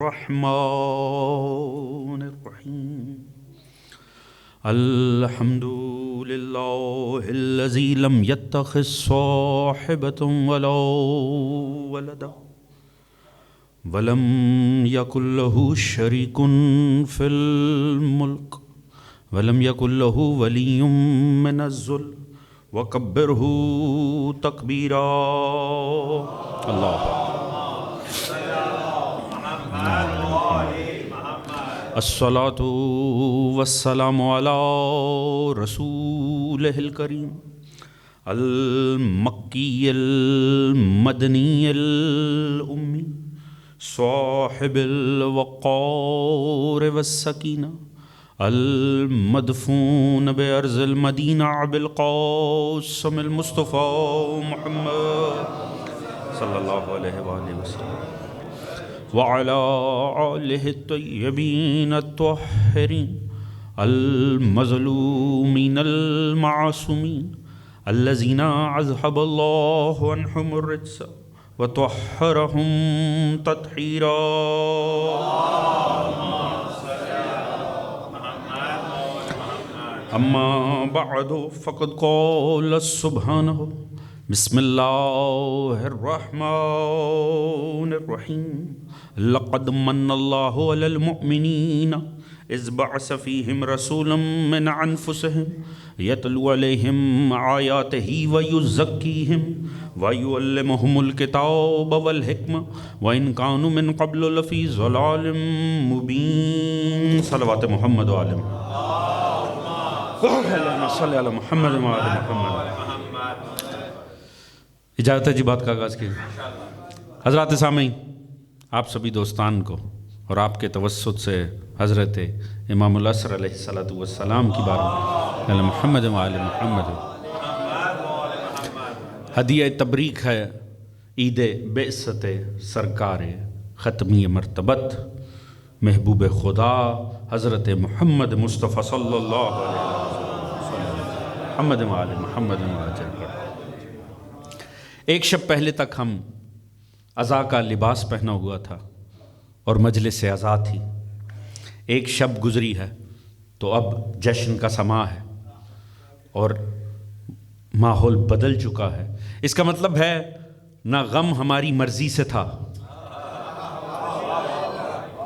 الرحمن الرحيم الحمد لله الذي لم يتخذ صاحبة ولا ولدا ولم يكن له شريك في الملك ولم يكن له ولي من الذل وكبره تكبيرا الله الصلاة والسلام على رسوله الكريم المكي المدني الأمي صاحب الوقار والسكينة المدفون بأرض المدينة بالقاسم المصطفى محمد صلى الله عليه وآله وسلم وعلى آله الطيبين الطاهرين المظلومين المعصومين الذين أذهب الله عنهم الرجس وطهرهم تطهيرا. أما بعد فقد قال سبحانه بسم الله الرحمن الرحيم لقد من الله على المؤمنين إذ بعث فيهم رسولا من أنفسهم يتلو عليهم آياته ويزكيهم ويعلمهم الكتاب والحكمة وإن كانوا من قبل لفي ضلال مبين. صلوات محمد وآل محمد. اللهم صل على محمد وآل محمد. اجازت ہے جی بات کا آغاز کیجیے. حضرات سامعین، آپ سبھی دوستان کو اور آپ کے توسط سے حضرت امام العصر علیہ السلام کی بارگاہ میں محمد وآل محمد ہدیہ تبریک ہے عید بعثت سرکار ختمی مرتبت محبوب خدا حضرت محمد مصطفیٰ صلی اللہ علیہ وسلم محمد وآل محمد وآل. ایک شب پہلے تک ہم عزا کا لباس پہنا ہوا تھا اور مجلس عزا تھی. ایک شب گزری ہے تو اب جشن کا سماں ہے اور ماحول بدل چکا ہے. اس کا مطلب ہے نہ غم ہماری مرضی سے تھا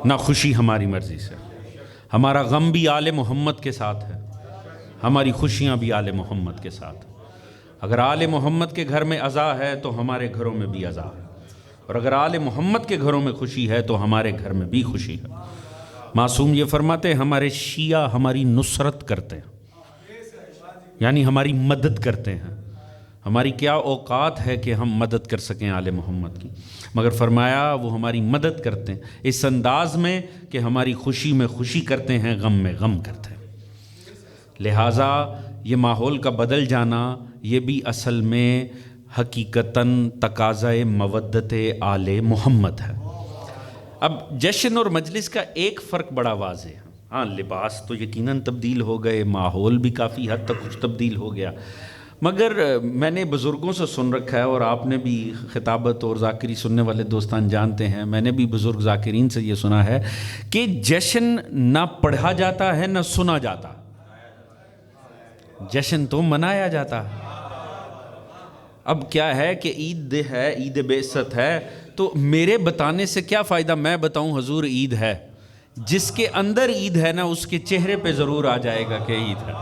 نہ خوشی ہماری مرضی سے. ہمارا غم بھی آل محمد کے ساتھ ہے، ہماری خوشیاں بھی آل محمد کے ساتھ. اگر آل محمد کے گھر میں عزا ہے تو ہمارے گھروں میں بھی عزا ہے، اور اگر آل محمد کے گھروں میں خوشی ہے تو ہمارے گھر میں بھی خوشی ہے. معصوم یہ فرماتے ہیں ہمارے شیعہ ہماری نصرت کرتے ہیں، یعنی ہماری مدد کرتے ہیں. ہماری کیا اوقات ہے کہ ہم مدد کر سکیں آل محمد کی، مگر فرمایا وہ ہماری مدد کرتے ہیں اس انداز میں کہ ہماری خوشی میں خوشی کرتے ہیں، غم میں غم کرتے ہیں. لہٰذا یہ ماحول کا بدل جانا یہ بھی اصل میں حقیقتاً تقاضۂ مودت آل محمد ہے. اب جشن اور مجلس کا ایک فرق بڑا واضح ہے. ہاں لباس تو یقیناً تبدیل ہو گئے، ماحول بھی کافی حد تک کچھ تبدیل ہو گیا، مگر میں نے بزرگوں سے سن رکھا ہے اور آپ نے بھی خطابت اور ذاکری سننے والے دوستان جانتے ہیں، میں نے بھی بزرگ ذاکرین سے یہ سنا ہے کہ جشن نہ پڑھا جاتا ہے نہ سنا جاتا، جشن تو منایا جاتا ہے. اب کیا ہے کہ عید ہے، عید بعثت ہے، تو میرے بتانے سے کیا فائدہ؟ میں بتاؤں حضور عید ہے، جس کے اندر عید ہے نا اس کے چہرے پہ ضرور آ جائے گا کہ عید ہے.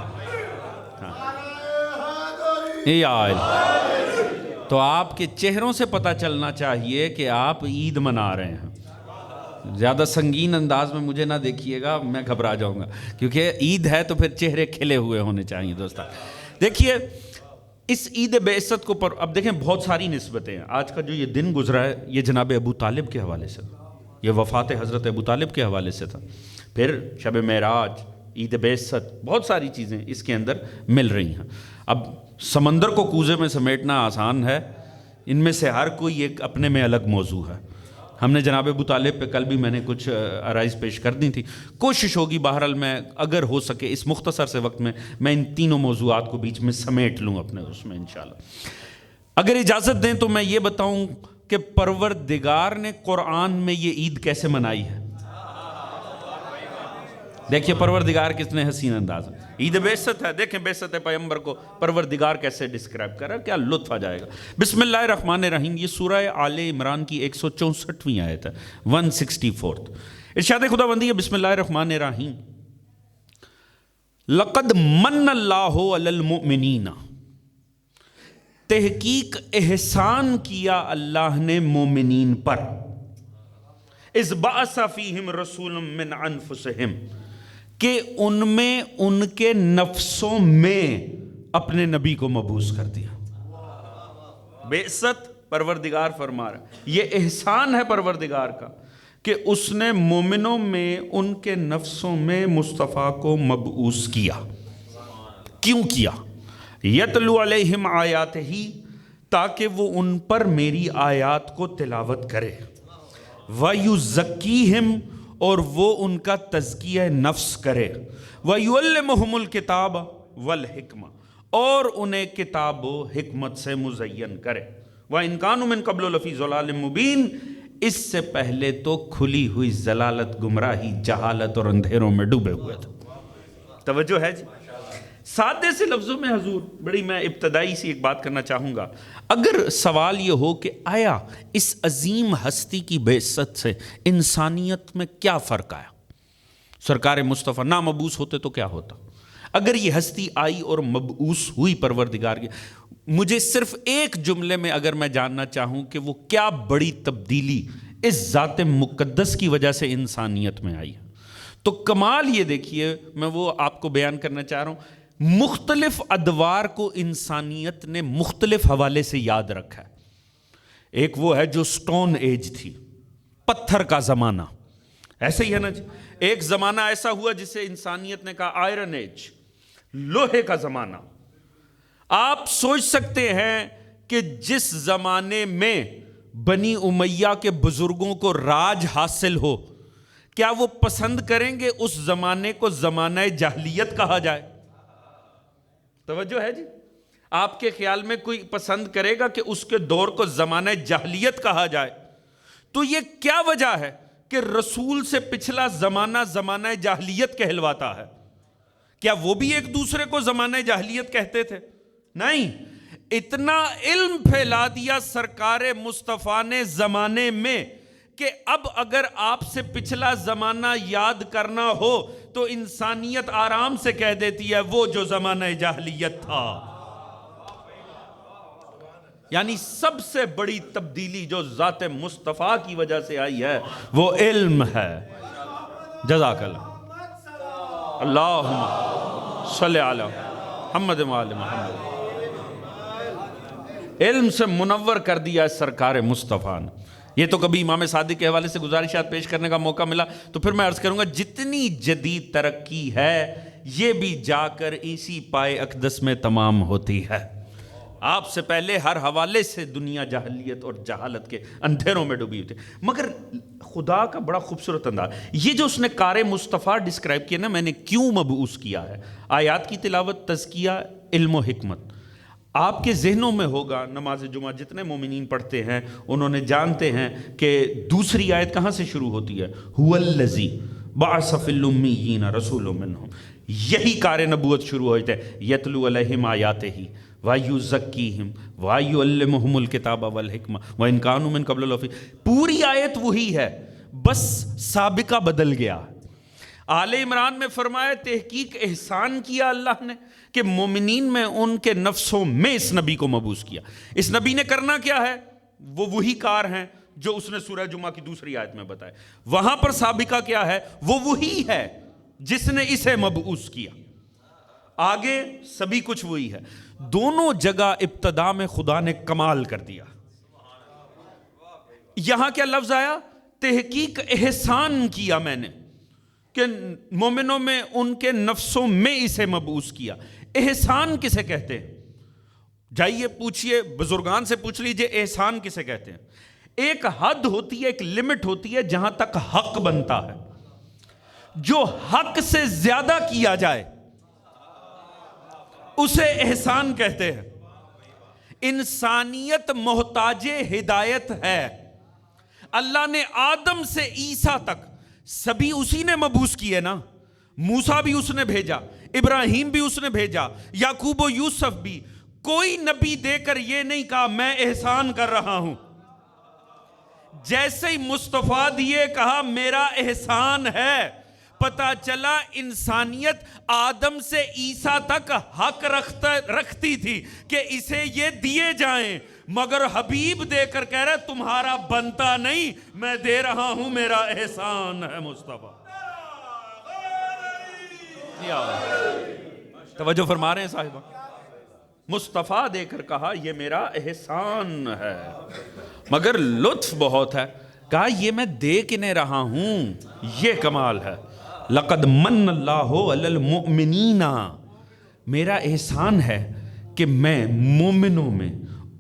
تو آپ کے چہروں سے پتہ چلنا چاہیے کہ آپ عید منا رہے ہیں. زیادہ سنگین انداز میں مجھے نہ دیکھیے گا، میں گھبرا جاؤں گا، کیونکہ عید ہے تو پھر چہرے کھلے ہوئے ہونے چاہیے. دوستان دیکھیے اس عید بعثت کو اب دیکھیں بہت ساری نسبتیں ہیں. آج کا جو یہ دن گزرا ہے یہ جناب ابو طالب کے حوالے سے تھا، یہ وفات حضرت ابو طالب کے حوالے سے تھا. پھر شب معراج، عید بعثت، بہت ساری چیزیں اس کے اندر مل رہی ہیں. اب سمندر کو کوزے میں سمیٹنا آسان ہے، ان میں سے ہر کوئی ایک اپنے میں الگ موضوع ہے. ہم نے جناب ابو طالب پہ کل بھی میں نے کچھ آرائز پیش کر دی تھی. کوشش ہوگی بہرحال میں اگر ہو سکے اس مختصر سے وقت میں ان تینوں موضوعات کو بیچ میں سمیٹ لوں اپنے اس میں انشاءاللہ. اگر اجازت دیں تو میں یہ بتاؤں کہ پروردگار نے قرآن میں یہ عید کیسے منائی ہے. دیکھیے پروردگار کتنے حسین انداز ہے. عید بعثت ہے، دیکھیں بعثت پیغمبر کو پروردگار کیسے ڈسکرائب کر رہا ہے، کیا لطف آ جائے گا. بسم اللہ الرحمن الرحیم. یہ سورہ آل عمران کی 164ویں آیت ہے، 164. ارشاد خداوندی ہے بسم اللہ الرحمن الرحیم. لقد من اللہ علی المؤمنین، تحقیق احسان کیا اللہ نے مومنین پر. اذ بعث فیہم رسول من انفسہم، کہ ان میں ان کے نفسوں میں اپنے نبی کو مبعوث کر دیا. بعثت پروردگار فرما رہا ہے، یہ احسان ہے پروردگار کا کہ اس نے مومنوں میں ان کے نفسوں میں مصطفیٰ کو مبعوث کیا. کیوں کیا؟ یتلو علیہم آیات ہی، تاکہ وہ ان پر میری آیات کو تلاوت کرے. وَيُزَكِّيهِمْ، اور وہ ان کا تزکیہ نفس کرے. وَيُعَلِّمُهُمُ الْكِتَابَ وَالْحِكْمَةَ، اور انہیں کتاب و حکمت سے مزین کرے. وَإِنْ كَانُوا مِنْ قَبْلُ لَفِي ضَلَالٍ مُبِينٍ، اس سے پہلے تو کھلی ہوئی ضلالت، گمراہی، جہالت اور اندھیروں میں ڈوبے ہوئے تھے. توجہ ہے جی؟ سادے سے لفظوں میں حضور بڑی میں ابتدائی سی ایک بات کرنا چاہوں گا. اگر سوال یہ ہو کہ آیا اس عظیم ہستی کی بعثت سے انسانیت میں کیا فرق آیا، سرکار مصطفیٰ نہ مبعوث ہوتے تو کیا ہوتا؟ اگر یہ ہستی آئی اور مبعوث ہوئی پروردگار کی، مجھے صرف ایک جملے میں اگر میں جاننا چاہوں کہ وہ کیا بڑی تبدیلی اس ذات مقدس کی وجہ سے انسانیت میں آئی ہے، تو کمال یہ دیکھیے، میں وہ آپ کو بیان کرنا چاہ رہا ہوں. مختلف ادوار کو انسانیت نے مختلف حوالے سے یاد رکھا ہے. ایک وہ ہے جو سٹون ایج تھی، پتھر کا زمانہ، ایسے ہی ہے نا جی. ایک زمانہ ایسا ہوا جسے انسانیت نے کہا آئرن ایج، لوہے کا زمانہ. آپ سوچ سکتے ہیں کہ جس زمانے میں بنی امیہ کے بزرگوں کو راج حاصل ہو، کیا وہ پسند کریں گے اس زمانے کو زمانہ جاہلیت کہا جائے؟ توجہ ہے جی؟ آپ کے خیال میں کوئی پسند کرے گا کہ اس کے دور کو زمانہ جاہلیت کہا جائے؟ تو یہ کیا وجہ ہے کہ رسول سے پچھلا زمانہ زمانہ جاہلیت کہلواتا ہے؟ کیا وہ بھی ایک دوسرے کو زمانہ جاہلیت کہتے تھے؟ نہیں. اتنا علم پھیلا دیا سرکار مصطفیٰ نے زمانے میں کہ اب اگر آپ سے پچھلا زمانہ یاد کرنا ہو تو انسانیت آرام سے کہہ دیتی ہے وہ جو زمانہ جاہلیت تھا. یعنی سب سے بڑی تبدیلی جو ذات مصطفیٰ کی وجہ سے آئی ہے وہ علم ہے. جزاک اللہ. اللہم صلی علی محمد وآل محمد. علم سے منور کر دیا سرکار مصطفیٰ نے. یہ تو کبھی امام صادق کے حوالے سے گزارشات پیش کرنے کا موقع ملا تو پھر میں عرض کروں گا، جتنی جدید ترقی ہے یہ بھی جا کر اسی پائے اقدس میں تمام ہوتی ہے. آپ سے پہلے ہر حوالے سے دنیا جاہلیت اور جہالت کے اندھیروں میں ڈوبی ہوئی تھی. مگر خدا کا بڑا خوبصورت انداز، یہ جو اس نے کار مصطفیٰ ڈسکرائب کیا نا، میں نے کیوں مبعوث کیا ہے، آیات کی تلاوت، تزکیہ، علم و حکمت. آپ کے ذہنوں میں ہوگا، نماز جمعہ جتنے مومنین پڑھتے ہیں انہوں نے جانتے ہیں کہ دوسری آیت کہاں سے شروع ہوتی ہے؟ هُوَ الَّذِي بَعَثَ فِي الْأُمِّيِّينَ رَسُولٌ مِّنْهُمْ. یہی کار نبوت شروع ہوتے ہیں. یتلو علیہم آیاتہ وَيُزَكِّيهِمْ وَيُعَلِّمُهُمُ الْكِتَابَ وَالْحِكْمَةَ وَإِنْ كَانُوا مِنْ قَبْلُ لَفِي. پوری آیت وہی ہے، بس سابقہ بدل گیا. آل عمران میں فرمایا تحقیق احسان کیا اللہ نے کہ مومنین میں ان کے نفسوں میں اس نبی کو مبعوث کیا. اس نبی نے کرنا کیا ہے؟ وہ وہی کار ہیں جو اس نے سورہ جمعہ کی دوسری آیت میں بتائے. وہاں پر سابقہ کیا ہے؟ وہ وہی ہے جس نے اسے مبعوث کیا. آگے سبھی کچھ وہی ہے. دونوں جگہ ابتدا میں خدا نے کمال کر دیا. یہاں کیا لفظ آیا؟ تحقیق احسان کیا میں نے کہ مومنوں میں ان کے نفسوں میں اسے مبعوث کیا. احسان کسے کہتے ہیں؟ جائیے پوچھئے، بزرگان سے پوچھ لیجئے احسان کسے کہتے ہیں. ایک حد ہوتی ہے، ایک لمٹ ہوتی ہے جہاں تک حق بنتا ہے. جو حق سے زیادہ کیا جائے اسے احسان کہتے ہیں. انسانیت محتاج ہدایت ہے. اللہ نے آدم سے عیسیٰ تک سبھی اسی نے مبعوث کیے نا، موسیٰ بھی اس نے بھیجا، ابراہیم بھی اس نے بھیجا، یعقوب و یوسف بھی. کوئی نبی دے کر یہ نہیں کہا میں احسان کر رہا ہوں. جیسے ہی مصطفیٰ دیے کہا میرا احسان ہے. پتا چلا انسانیت آدم سے عیسیٰ تک حق رکھتی تھی کہ اسے یہ دیے جائیں، مگر حبیب دے کر کہہ رہا تمہارا بنتا نہیں، میں دے رہا ہوں، میرا احسان ہے مصطفیٰ. توجہ فرما رہے ہیں صاحبہ؟ مصطفیٰ دے کر کہا یہ میرا احسان ہے. مگر لطف بہت ہے، کہا یہ میں دے کے نہیں رہا ہوں، یہ کمال ہے. لقد من اللہ علی المؤمنین، میرا احسان ہے کہ میں مومنوں میں،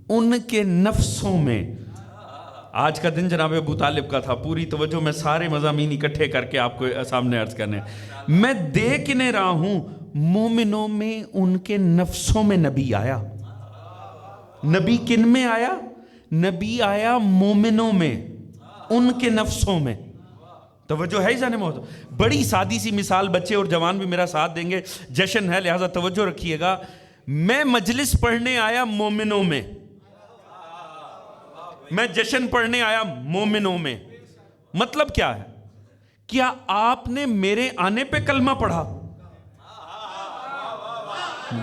ان کے نفسوں میں. آج کا دن جناب ابو طالب کا تھا، پوری توجہ میں سارے مضامین اکٹھے کر کے آپ کو سامنے عرض کرنے. میں دیکھ نہیں رہا ہوں مومنوں میں، ان کے نفسوں میں نبی آیا. نبی کن میں آیا؟ نبی آیا مومنوں میں، ان کے نفسوں میں. توجہ ہے جانے محترم؟ بڑی سادی سی مثال، بچے اور جوان بھی میرا ساتھ دیں گے، جشن ہے لہذا توجہ رکھیے گا. میں مجلس پڑھنے آیا مومنوں میں، میں جشن پڑھنے آیا مومنوں میں. مطلب کیا ہے؟ کیا آپ نے میرے آنے پہ کلمہ پڑھا؟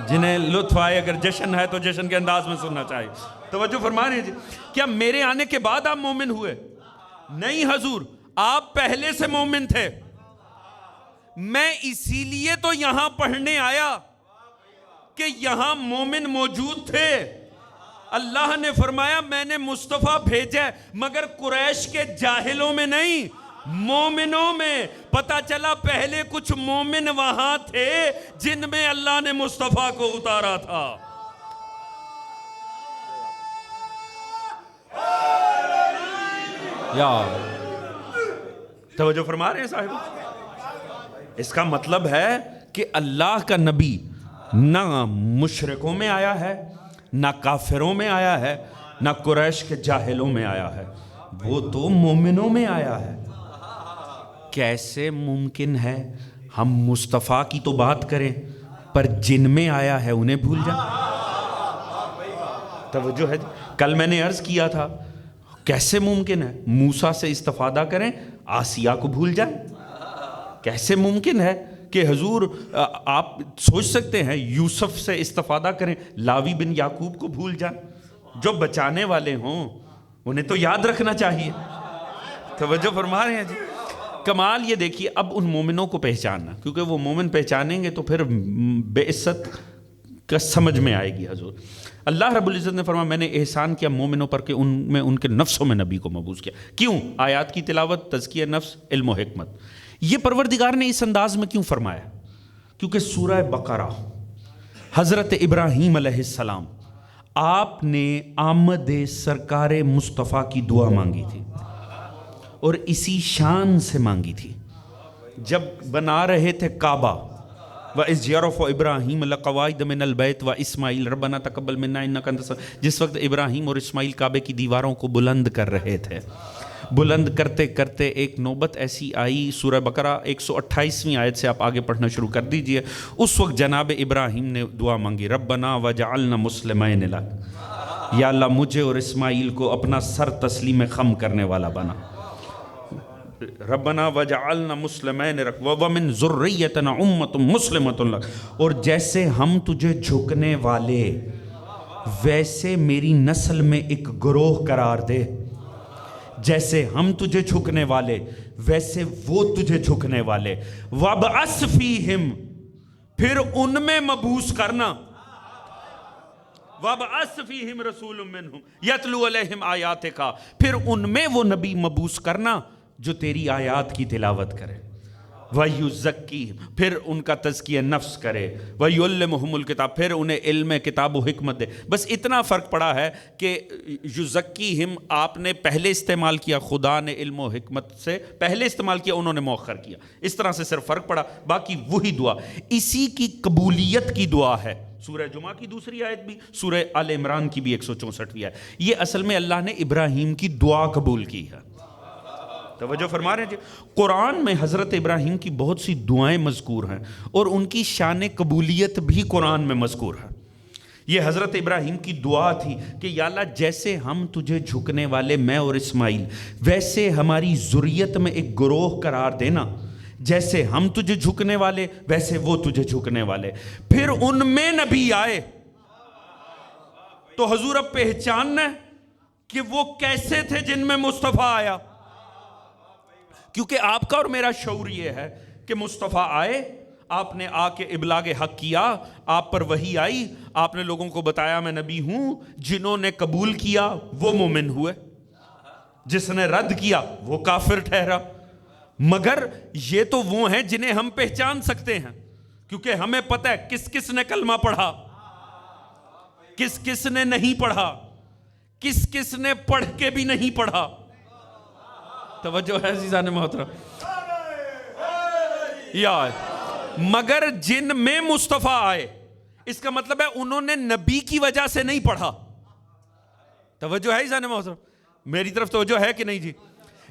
جنہیں لطف آئے، اگر جشن ہے تو جشن کے انداز میں سننا چاہیے. توجہ فرما رہے ہیں جی؟ کیا میرے آنے کے بعد آپ مومن ہوئے؟ نہیں حضور، آپ پہلے سے مومن تھے. میں اسی لیے تو یہاں پڑھنے آیا کہ یہاں مومن موجود تھے. اللہ نے فرمایا میں نے مصطفیٰ بھیجا مگر قریش کے جاہلوں میں نہیں، مومنوں میں. پتا چلا پہلے کچھ مومن وہاں تھے جن میں اللہ نے مصطفیٰ کو اتارا تھا. یا توجہ فرما رہے ہیں صاحب؟ اس کا مطلب ہے کہ اللہ کا نبی نہ مشرکوں میں آیا ہے، نہ کافروں میں آیا ہے، نہ قریش کے جاہلوں میں آیا ہے، وہ تو مومنوں میں آیا ہے. کیسے ممکن ہے ہم مصطفیٰ کی تو بات کریں پر جن میں آیا ہے انہیں بھول جائیں؟ توجہ ہے؟ کل میں نے عرض کیا تھا کیسے ممکن ہے موسیٰ سے استفادہ کریں آسیہ کو بھول جائیں؟ کیسے ممکن ہے کہ حضور آپ سوچ سکتے ہیں یوسف سے استفادہ کریں لاوی بن یعقوب کو بھول جائیں؟ جو بچانے والے ہوں انہیں تو یاد رکھنا چاہیے. توجہ فرما رہے ہیں جی؟ کمال یہ دیکھیے، اب ان مومنوں کو پہچاننا، کیونکہ وہ مومن پہچانیں گے تو پھر بے عزت کا سمجھ میں آئے گی. حضور اللہ رب العزت نے فرمایا میں نے احسان کیا مومنوں پر کہ ان میں ان کے نفسوں میں نبی کو مبعوث کیا. کیوں؟ آیات کی تلاوت، تزکیہ نفس، علم و حکمت. یہ پروردگار نے اس انداز میں کیوں فرمایا؟ کیونکہ سورہ بقرہ حضرت ابراہیم علیہ السلام آپ نے آمد سرکار مصطفیٰ کی دعا مانگی تھی اور اسی شان سے مانگی تھی. جب بنا رہے تھے کعبہ، وَإِذْ يَرْفَعُ إِبْرَاهِيمُ الْقَوَاعِدَ مِنَ الْبَيْتِ وَإِسْمَاعِيلُ رَبَّنَا تَقَبَّلْ مِنَّا إِنَّكَ أَنْتَ السَّمِيعُ. جس وقت ابراہیم اور اسماعیل کعبے کی دیواروں کو بلند کر رہے تھے، بلند کرتے کرتے ایک نوبت ایسی آئی، سورہ بقرہ 128ویں آیت سے آپ آگے پڑھنا شروع کر دیجئے. اس وقت جناب ابراہیم نے دعا مانگی، ربنا وجعلنا مسلمین لک، یا اللہ مجھے اور اسماعیل کو اپنا سر تسلیم خم کرنے والا بنا. ربنا وجعلنا مسلمین لک ومن ذریتنا امۃ مسلمۃ لک. اور جیسے ہم تجھے جھکنے والے ویسے میری نسل میں ایک گروہ قرار دے. جیسے ہم تجھے جھکنے والے ویسے وہ تجھے جھکنے والے. وَابْعَثْ فِيهِمْ، پھر ان میں مبعوث کرنا. وَابْعَثْ فِيهِمْ رَسُولٌ مِّنْهُمْ يَتْلُو عَلَيْهِمْ آيَاتِكَ، پھر ان میں وہ نبی مبعوث کرنا جو تیری آیات کی تلاوت کرے. وَيُزَكِّيهِمْ، پھر ان کا تزکیہ نفس کرے. وَيُعَلِّمُهُمُ الْكِتَابَ، پھر انہیں علم کتاب و حکمت دے. بس اتنا فرق پڑا ہے کہ یُزَكِّيهِمْ آپ نے پہلے استعمال کیا، خدا نے علم و حکمت سے پہلے استعمال کیا، انہوں نے مؤخر کیا. اس طرح سے صرف فرق پڑا، باقی وہی دعا. اسی کی قبولیت کی دعا ہے سورہ جمعہ کی دوسری آیت بھی، سورہ آل عمران کی بھی 164ویں آیت. یہ اصل میں اللہ نے ابراہیم کی دعا قبول کی ہے. توجہ فرما رہے ہیں جی. قرآن میں حضرت ابراہیم کی بہت سی دعائیں مذکور ہیں اور ان کی شان قبولیت بھی قرآن میں مذکور ہے. یہ حضرت ابراہیم کی دعا تھی کہ یا اللہ جیسے ہم تجھے جھکنے والے میں اور اسماعیل، ویسے ہماری ذریت میں ایک گروہ قرار دینا. جیسے ہم تجھے جھکنے والے ویسے وہ تجھے جھکنے والے. پھر ان میں نبی آئے تو حضور اب پہچاننا ہے کہ وہ کیسے تھے جن میں مصطفیٰ آیا. کیونکہ آپ کا اور میرا شعور یہ ہے کہ مصطفیٰ آئے، آپ نے آ کے ابلاغ حق کیا، آپ پر وحی آئی، آپ نے لوگوں کو بتایا میں نبی ہوں. جنہوں نے قبول کیا وہ مومن ہوئے، جس نے رد کیا وہ کافر ٹھہرا. مگر یہ تو وہ ہیں جنہیں ہم پہچان سکتے ہیں، کیونکہ ہمیں پتہ ہے کس کس نے کلمہ پڑھا، کس کس نے نہیں پڑھا، کس کس نے پڑھ کے بھی نہیں پڑھا. توجہ ہے عزیزان محترم. یا مگر جن میں مصطفیٰ آئے، اس کا مطلب ہے انہوں نے نبی کی وجہ سے نہیں پڑھا. توجہ ہے عزیزان محترم، میری طرف توجہ ہے کہ نہیں جی؟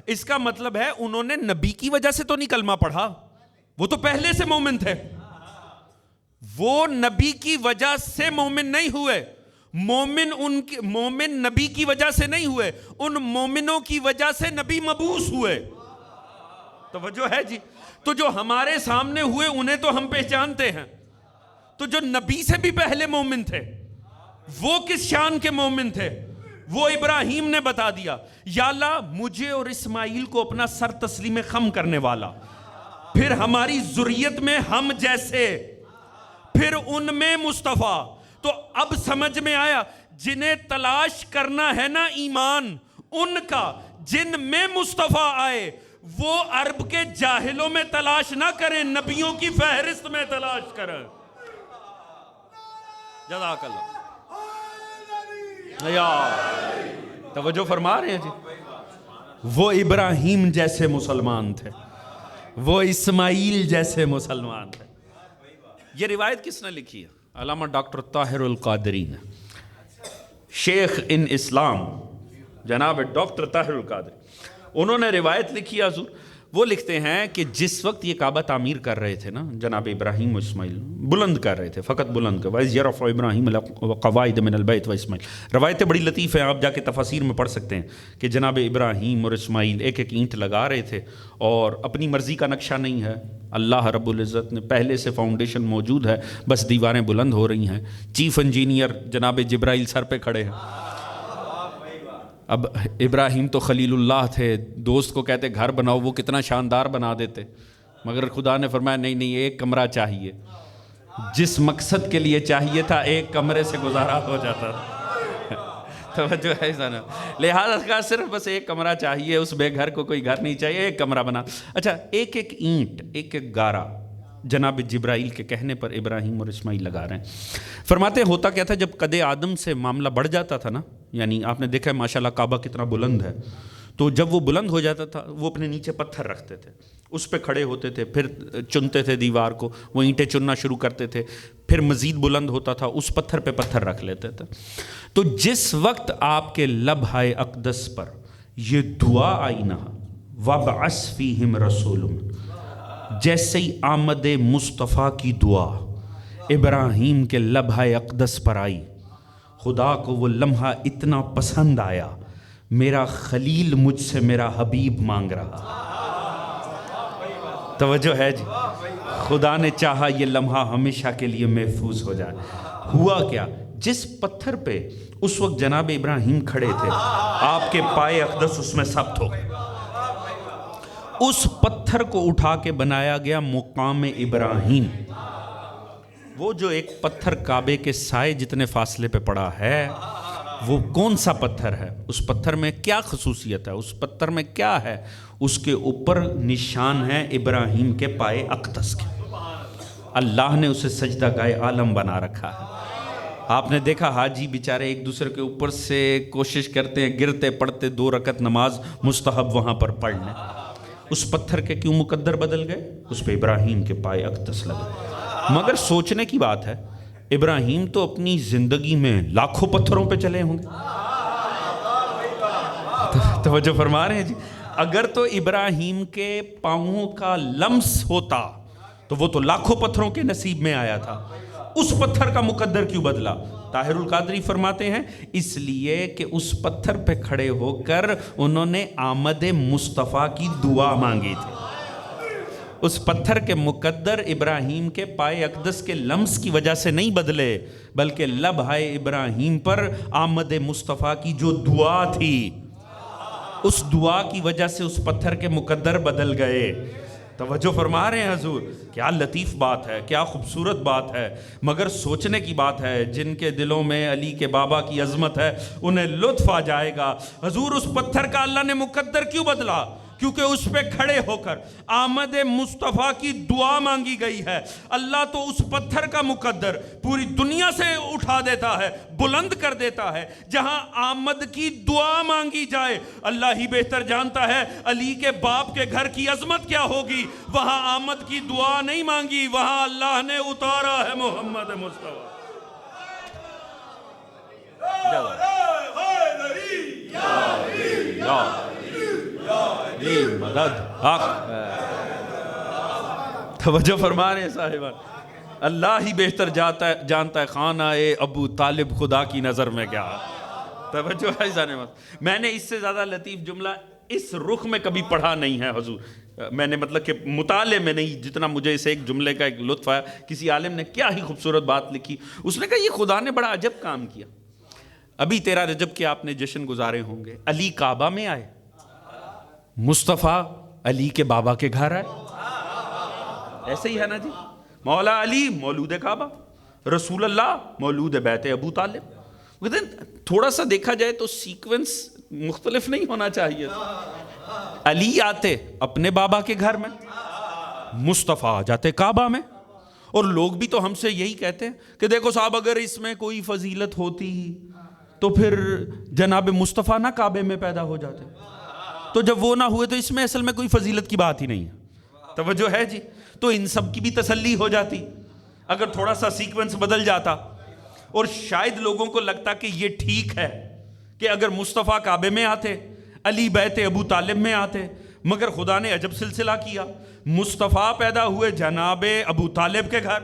اس کا مطلب ہے انہوں نے نبی کی وجہ سے تو نہیں کلمہ پڑھا، وہ تو پہلے سے مومن تھے. وہ نبی کی وجہ سے مومن نہیں ہوئے. مومن نبی کی وجہ سے نہیں ہوئے، ان مومنوں کی وجہ سے نبی مبعوث ہوئے. توجہ ہے جی؟ تو جو ہمارے سامنے ہوئے انہیں تو ہم پہچانتے ہیں، تو جو نبی سے بھی پہلے مومن تھے وہ کس شان کے مومن تھے؟ وہ ابراہیم نے بتا دیا یا اللہ مجھے اور اسماعیل کو اپنا سر تسلیم خم کرنے والا، پھر ہماری ذریت میں ہم جیسے، پھر ان میں مصطفیٰ. تو اب سمجھ میں آیا جنہیں تلاش کرنا ہے نا ایمان ان کا، جن میں مصطفیٰ آئے وہ عرب کے جاہلوں میں تلاش نہ کریں، نبیوں کی فہرست میں تلاش کریں. جزاک اللہ. یا توجہ فرما رہے ہیں جی؟ وہ ابراہیم جیسے مسلمان تھے، وہ اسماعیل جیسے مسلمان تھے. یہ روایت کس نے لکھی ہے؟ علامہ ڈاکٹر طاہر القادری نے، شیخ ان اسلام جناب ڈاکٹر طاہر القادری. انہوں نے روایت لکھی ہے حضور. وہ لکھتے ہیں کہ جس وقت یہ کعبہ تعمیر کر رہے تھے نا جناب ابراہیم و اسماعیل، بلند کر رہے تھے، فقط بلند کر، وَإِذْ يَرْفَعُ إِبْرَاهِيمُ الْقَوَاعِدَ مِنَ الْبَيْتِ وَإِسْمَاعِيلُ. روایتیں بڑی لطیف ہیں، آپ جا کے تفاسیر میں پڑھ سکتے ہیں کہ جناب ابراہیم اور اسماعیل ایک ایک اینٹ لگا رہے تھے، اور اپنی مرضی کا نقشہ نہیں ہے، اللہ رب العزت نے پہلے سے فاؤنڈیشن موجود ہے، بس دیواریں بلند ہو رہی ہیں. چیف انجینئر جناب جبرائیل سر پہ کھڑے ہیں. اب ابراہیم تو خلیل اللہ تھے، دوست کو کہتے گھر بناؤ، وہ کتنا شاندار بنا دیتے، مگر خدا نے فرمایا نہیں ایک کمرہ چاہیے. جس مقصد کے لیے چاہیے تھا ایک کمرے سے گزارا ہو جاتا تھا. توجہ ہے سنا، لہذا کہا صرف بس ایک کمرہ چاہیے، اس بے گھر کو کوئی گھر نہیں چاہیے، ایک کمرہ بنا. اچھا ایک ایک اینٹ، ایک ایک گارا جناب جبرائیل کے کہنے پر ابراہیم اور اسماعیل لگا رہے ہیں. فرماتے ہوتا کیا تھا، جب قد آدم سے معاملہ بڑھ جاتا تھا نا، یعنی آپ نے دیکھا ہے ماشاءاللہ کعبہ کتنا بلند ہے، تو جب وہ بلند ہو جاتا تھا وہ اپنے نیچے پتھر رکھتے تھے، اس پہ کھڑے ہوتے تھے، پھر چنتے تھے دیوار کو، وہ اینٹیں چننا شروع کرتے تھے، پھر مزید بلند ہوتا تھا اس پتھر پہ پتھر رکھ لیتے تھے. تو جس وقت آپ کے لبھائے اقدس پر یہ دعا آئی نا وَبْعَثْ فِيهِمْ رَسُولٌ، جیسے ہی آمد مصطفیٰ کی دعا ابراہیم کے لبھائے اقدس پر آئی، خدا کو وہ لمحہ اتنا پسند آیا، میرا خلیل مجھ سے میرا حبیب مانگ رہا. توجہ ہے جی؟ خدا نے چاہا یہ لمحہ ہمیشہ کے لیے محفوظ ہو جائے. ہوا کیا، جس پتھر پہ اس وقت جناب ابراہیم کھڑے تھے آپ کے پائے اقدس اس میں ثبت ہو گئے. اس پتھر کو اٹھا کے بنایا گیا مقام ابراہیم. وہ جو ایک پتھر کعبے کے سائے جتنے فاصلے پہ پڑا ہے، وہ کون سا پتھر ہے، اس پتھر میں کیا خصوصیت ہے، اس پتھر میں کیا ہے، اس کے اوپر نشان ہے ابراہیم کے پائے اقدس کے. اللہ نے اسے سجدہ گاہ عالم بنا رکھا ہے. آپ نے دیکھا حاجی بیچارے ایک دوسرے کے اوپر سے کوشش کرتے ہیں، گرتے پڑتے 2 رکعت نماز مستحب وہاں پر پڑھ لیں. اس پتھر کے کیوں مقدر بدل گئے؟ اس پہ ابراہیم کے پائے اقدس لگے. مگر سوچنے کی بات ہے، ابراہیم تو اپنی زندگی میں لاکھوں پتھروں پہ چلے ہوں گے. توجہ فرما رہے ہیں جی؟ اگر تو ابراہیم کے پاؤں کا لمس ہوتا تو وہ تو لاکھوں پتھروں کے نصیب میں آیا تھا، اس پتھر کا مقدر کیوں بدلا؟ طاہر القادری فرماتے ہیں اس لیے کہ اس پتھر پہ کھڑے ہو کر انہوں نے آمد مصطفیٰ کی دعا مانگی تھی۔ اس پتھر کے مقدر ابراہیم کے پائے اقدس کے لمس کی وجہ سے نہیں بدلے، بلکہ لبھائے ابراہیم پر آمد مصطفیٰ کی جو دعا تھی، اس دعا کی وجہ سے اس پتھر کے مقدر بدل گئے۔ توجہ فرما رہے ہیں حضور؟ کیا لطیف بات ہے، کیا خوبصورت بات ہے، مگر سوچنے کی بات ہے۔ جن کے دلوں میں علی کے بابا کی عظمت ہے انہیں لطف آ جائے گا۔ حضور اس پتھر کا اللہ نے مقدر کیوں بدلا؟ کیونکہ اس پہ کھڑے ہو کر آمد مصطفیٰ کی دعا مانگی گئی ہے۔ اللہ تو اس پتھر کا مقدر پوری دنیا سے اٹھا دیتا ہے، بلند کر دیتا ہے۔ جہاں آمد کی دعا مانگی جائے، اللہ ہی بہتر جانتا ہے علی کے باپ کے گھر کی عظمت کیا ہوگی۔ وہاں آمد کی دعا نہیں مانگی، وہاں اللہ نے اتارا ہے محمد مصطفیٰ۔ مدد حق، توجہ فرما رہے ہیں صاحبان؟ اللہ ہی بہتر جانتا ہے خانہ ابو طالب خدا کی نظر میں کیا۔ توجہ ہے جانب؟ میں نے اس سے زیادہ لطیف جملہ اس رخ میں کبھی پڑھا نہیں ہے حضور، میں نے مطلب کہ مطالعے میں نہیں، جتنا مجھے اس ایک جملے کا ایک لطف آیا۔ کسی عالم نے کیا ہی خوبصورت بات لکھی، اس نے کہا یہ خدا نے بڑا عجب کام کیا۔ ابھی 13 رجب کے آپ نے جشن گزارے ہوں گے، علی کعبہ میں آئے، مصطفیٰ علی کے بابا کے گھر آئے، ایسے ہی ہے نا جی؟ مولا علی مولود کعبہ، رسول اللہ مولود بیت ابو طالب۔ تھوڑا سا دیکھا جائے تو سیکوینس مختلف نہیں ہونا چاہیے تھا۔ علی آتے اپنے بابا کے گھر میں، مصطفیٰ آ جاتے کعبہ میں، اور لوگ بھی تو ہم سے یہی کہتے ہیں کہ دیکھو صاحب اگر اس میں کوئی فضیلت ہوتی تو پھر جناب مصطفیٰ نہ کعبے میں پیدا ہو جاتے، تو جب وہ نہ ہوئے تو اس میں اصل میں کوئی فضیلت کی بات ہی نہیں ہے۔ توجہ ہے جی؟ تو ان سب کی بھی تسلی ہو جاتی اگر تھوڑا سا سیکوینس بدل جاتا، اور شاید لوگوں کو لگتا کہ یہ ٹھیک ہے کہ اگر مصطفیٰ کعبے میں آتے، علی بیت ابو طالب میں آتے، مگر خدا نے عجب سلسلہ کیا۔ مصطفیٰ پیدا ہوئے جناب ابو طالب کے گھر،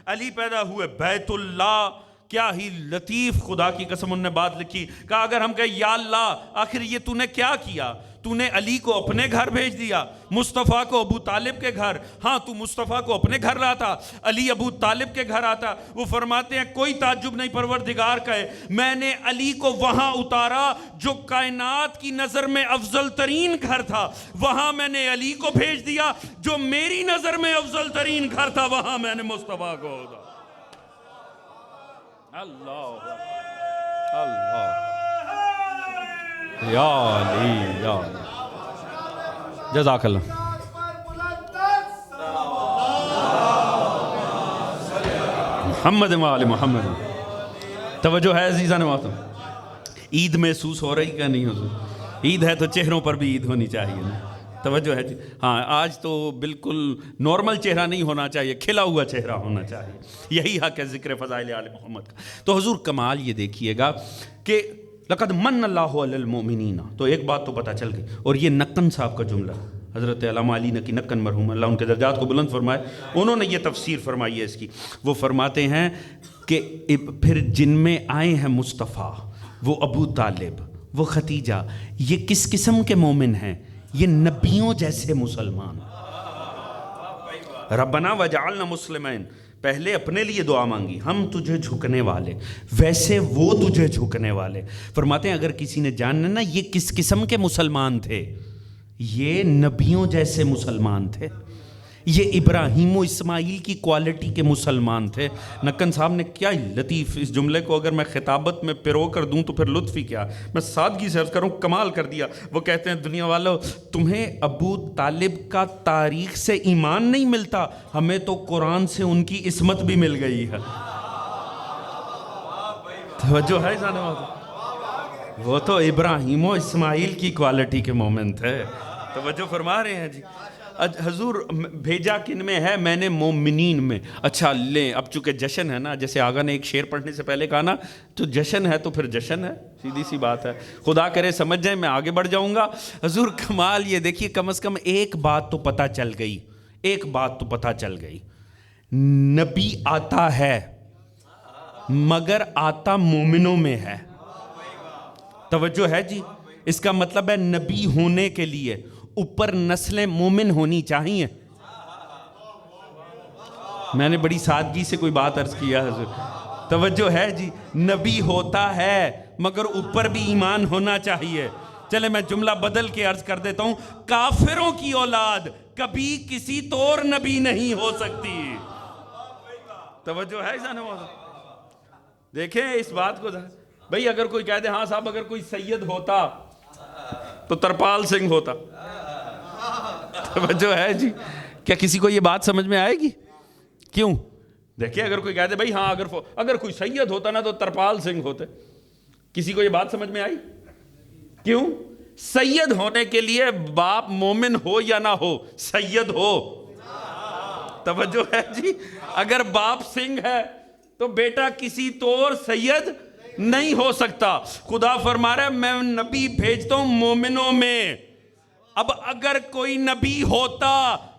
علی پیدا ہوئے بیت اللہ۔ کیا ہی لطیف خدا کی قسم انہوں نے بات لکھی، کہا اگر ہم کہیں یا اللہ آخر یہ تو نے کیا کیا، تو نے علی کو اپنے گھر بھیج دیا، مصطفیٰ کو ابو طالب کے گھر۔ ہاں تو مصطفیٰ کو اپنے گھر لاتا، علی ابو طالب کے گھر آتا۔ وہ فرماتے ہیں کوئی تعجب نہیں پروردگار کا ہے، میں نے علی کو وہاں اتارا جو کائنات کی نظر میں افضل ترین گھر تھا، وہاں میں نے علی کو بھیج دیا۔ جو میری نظر میں افضل ترین گھر تھا وہاں میں نے مصطفیٰ کو اتارا۔ اللہ اللہ یا علی یا جزاک اللہ۔ محمد وآل محمد۔ توجہ ہے عزیزان محترم؟ عید محسوس ہو رہی کہ نہیں حضور؟ عید ہے تو چہروں پر بھی عید ہونی چاہیے نا؟ توجہ ہے جی؟ ہاں آج تو بالکل نارمل چہرہ نہیں ہونا چاہیے، کھلا ہوا چہرہ ہونا چاہیے، یہی حق ہے ذکر فضائل آل محمد کا۔ تو حضور کمال یہ دیکھیے گا کہ لقد من اللہ علی المؤمنین، تو ایک بات تو پتہ چل گئی۔ اور یہ نقن صاحب کا جملہ، حضرت علامہ علی نقی نقن مرحوم اللہ ان کے درجات کو بلند فرمائے، انہوں نے یہ تفسیر فرمائی ہے اس کی۔ وہ فرماتے ہیں کہ پھر جن میں آئے ہیں مصطفیٰ، وہ ابو طالب، وہ ختیجہ، یہ کس قسم کے مومن ہیں؟ یہ نبیوں جیسے مسلمان۔ ربنا وجعلنا مسلمین، پہلے اپنے لیے دعا مانگی، ہم تجھے جھکنے والے، ویسے وہ تجھے جھکنے والے۔ فرماتے ہیں اگر کسی نے جاننا نا یہ کس قسم کے مسلمان تھے، یہ نبیوں جیسے مسلمان تھے، یہ ابراہیم و اسماعیل کی کوالٹی کے مسلمان تھے۔ نقن صاحب نے کیا لطیف اس جملے کو اگر میں خطابت میں پیرو کر دوں تو پھر لطف ہی کیا، میں سادگی سے عرض کروں کمال کر دیا۔ وہ کہتے ہیں دنیا والوں تمہیں ابو طالب کا تاریخ سے ایمان نہیں ملتا، ہمیں تو قرآن سے ان کی عصمت بھی مل گئی ہے۔ توجہ ہے جانے والا؟ وہ تو ابراہیم و اسماعیل کی کوالٹی کے مومن تھے۔ توجہ فرما رہے ہیں جی؟ حضور بھیجا کن میں ہے؟ میں نے مومنین میں. اچھا لیں، اب چونکہ جشن ہے نا، جیسے آغا نے ایک شعر پڑھنے سے پہلے کہا نا، تو جشن ہے تو پھر جشن ہے، سیدھی سی بات ہے. خدا کرے سمجھ جائیں، میں آگے بڑھ جاؤں گا. حضور کمال یہ دیکھیے، کم از کم ایک بات تو پتہ چل گئی، ایک بات تو پتہ چل گئی، نبی آتا ہے مگر آتا مومنوں میں ہے. توجہ ہے جی؟ اس کا مطلب ہے نبی ہونے کے لیے اوپر نسلیں مومن ہونی چاہیے. میں نے بڑی سادگی سے کوئی بات عرض کیا حضور. توجہ ہے جی؟ نبی ہوتا ہے مگر اوپر بھی ایمان ہونا چاہیے. چلے میں جملہ بدل کے عرض کر دیتا ہوں، کافروں کی اولاد کبھی کسی طور نبی نہیں ہو سکتی. توجہ ہے جانے والا؟ دیکھیں اس بات کو بھئی، اگر کوئی کہہ دے ہاں صاحب اگر کوئی سید ہوتا تو ترپال سنگھ ہوتا. توجہ ہے جی؟ کیا کسی کو یہ بات سمجھ میں آئے گی؟ کیوں؟ دیکھیں اگر کوئی کہہ دے بھئی ہاں اگر کوئی سید ہوتا نا تو ترپال سنگھ ہوتے، کسی کو یہ بات سمجھ میں آئی؟ کیوں؟ سید ہونے کے لیے باپ مومن ہو یا نہ ہو، سید ہو. توجہ ہے جی؟ اگر باپ سنگھ ہے تو بیٹا کسی طور سید نہیں ہو سکتا. خدا فرما رہا ہے میں نبی بھیجتا ہوں مومنوں میں. اب اگر کوئی نبی ہوتا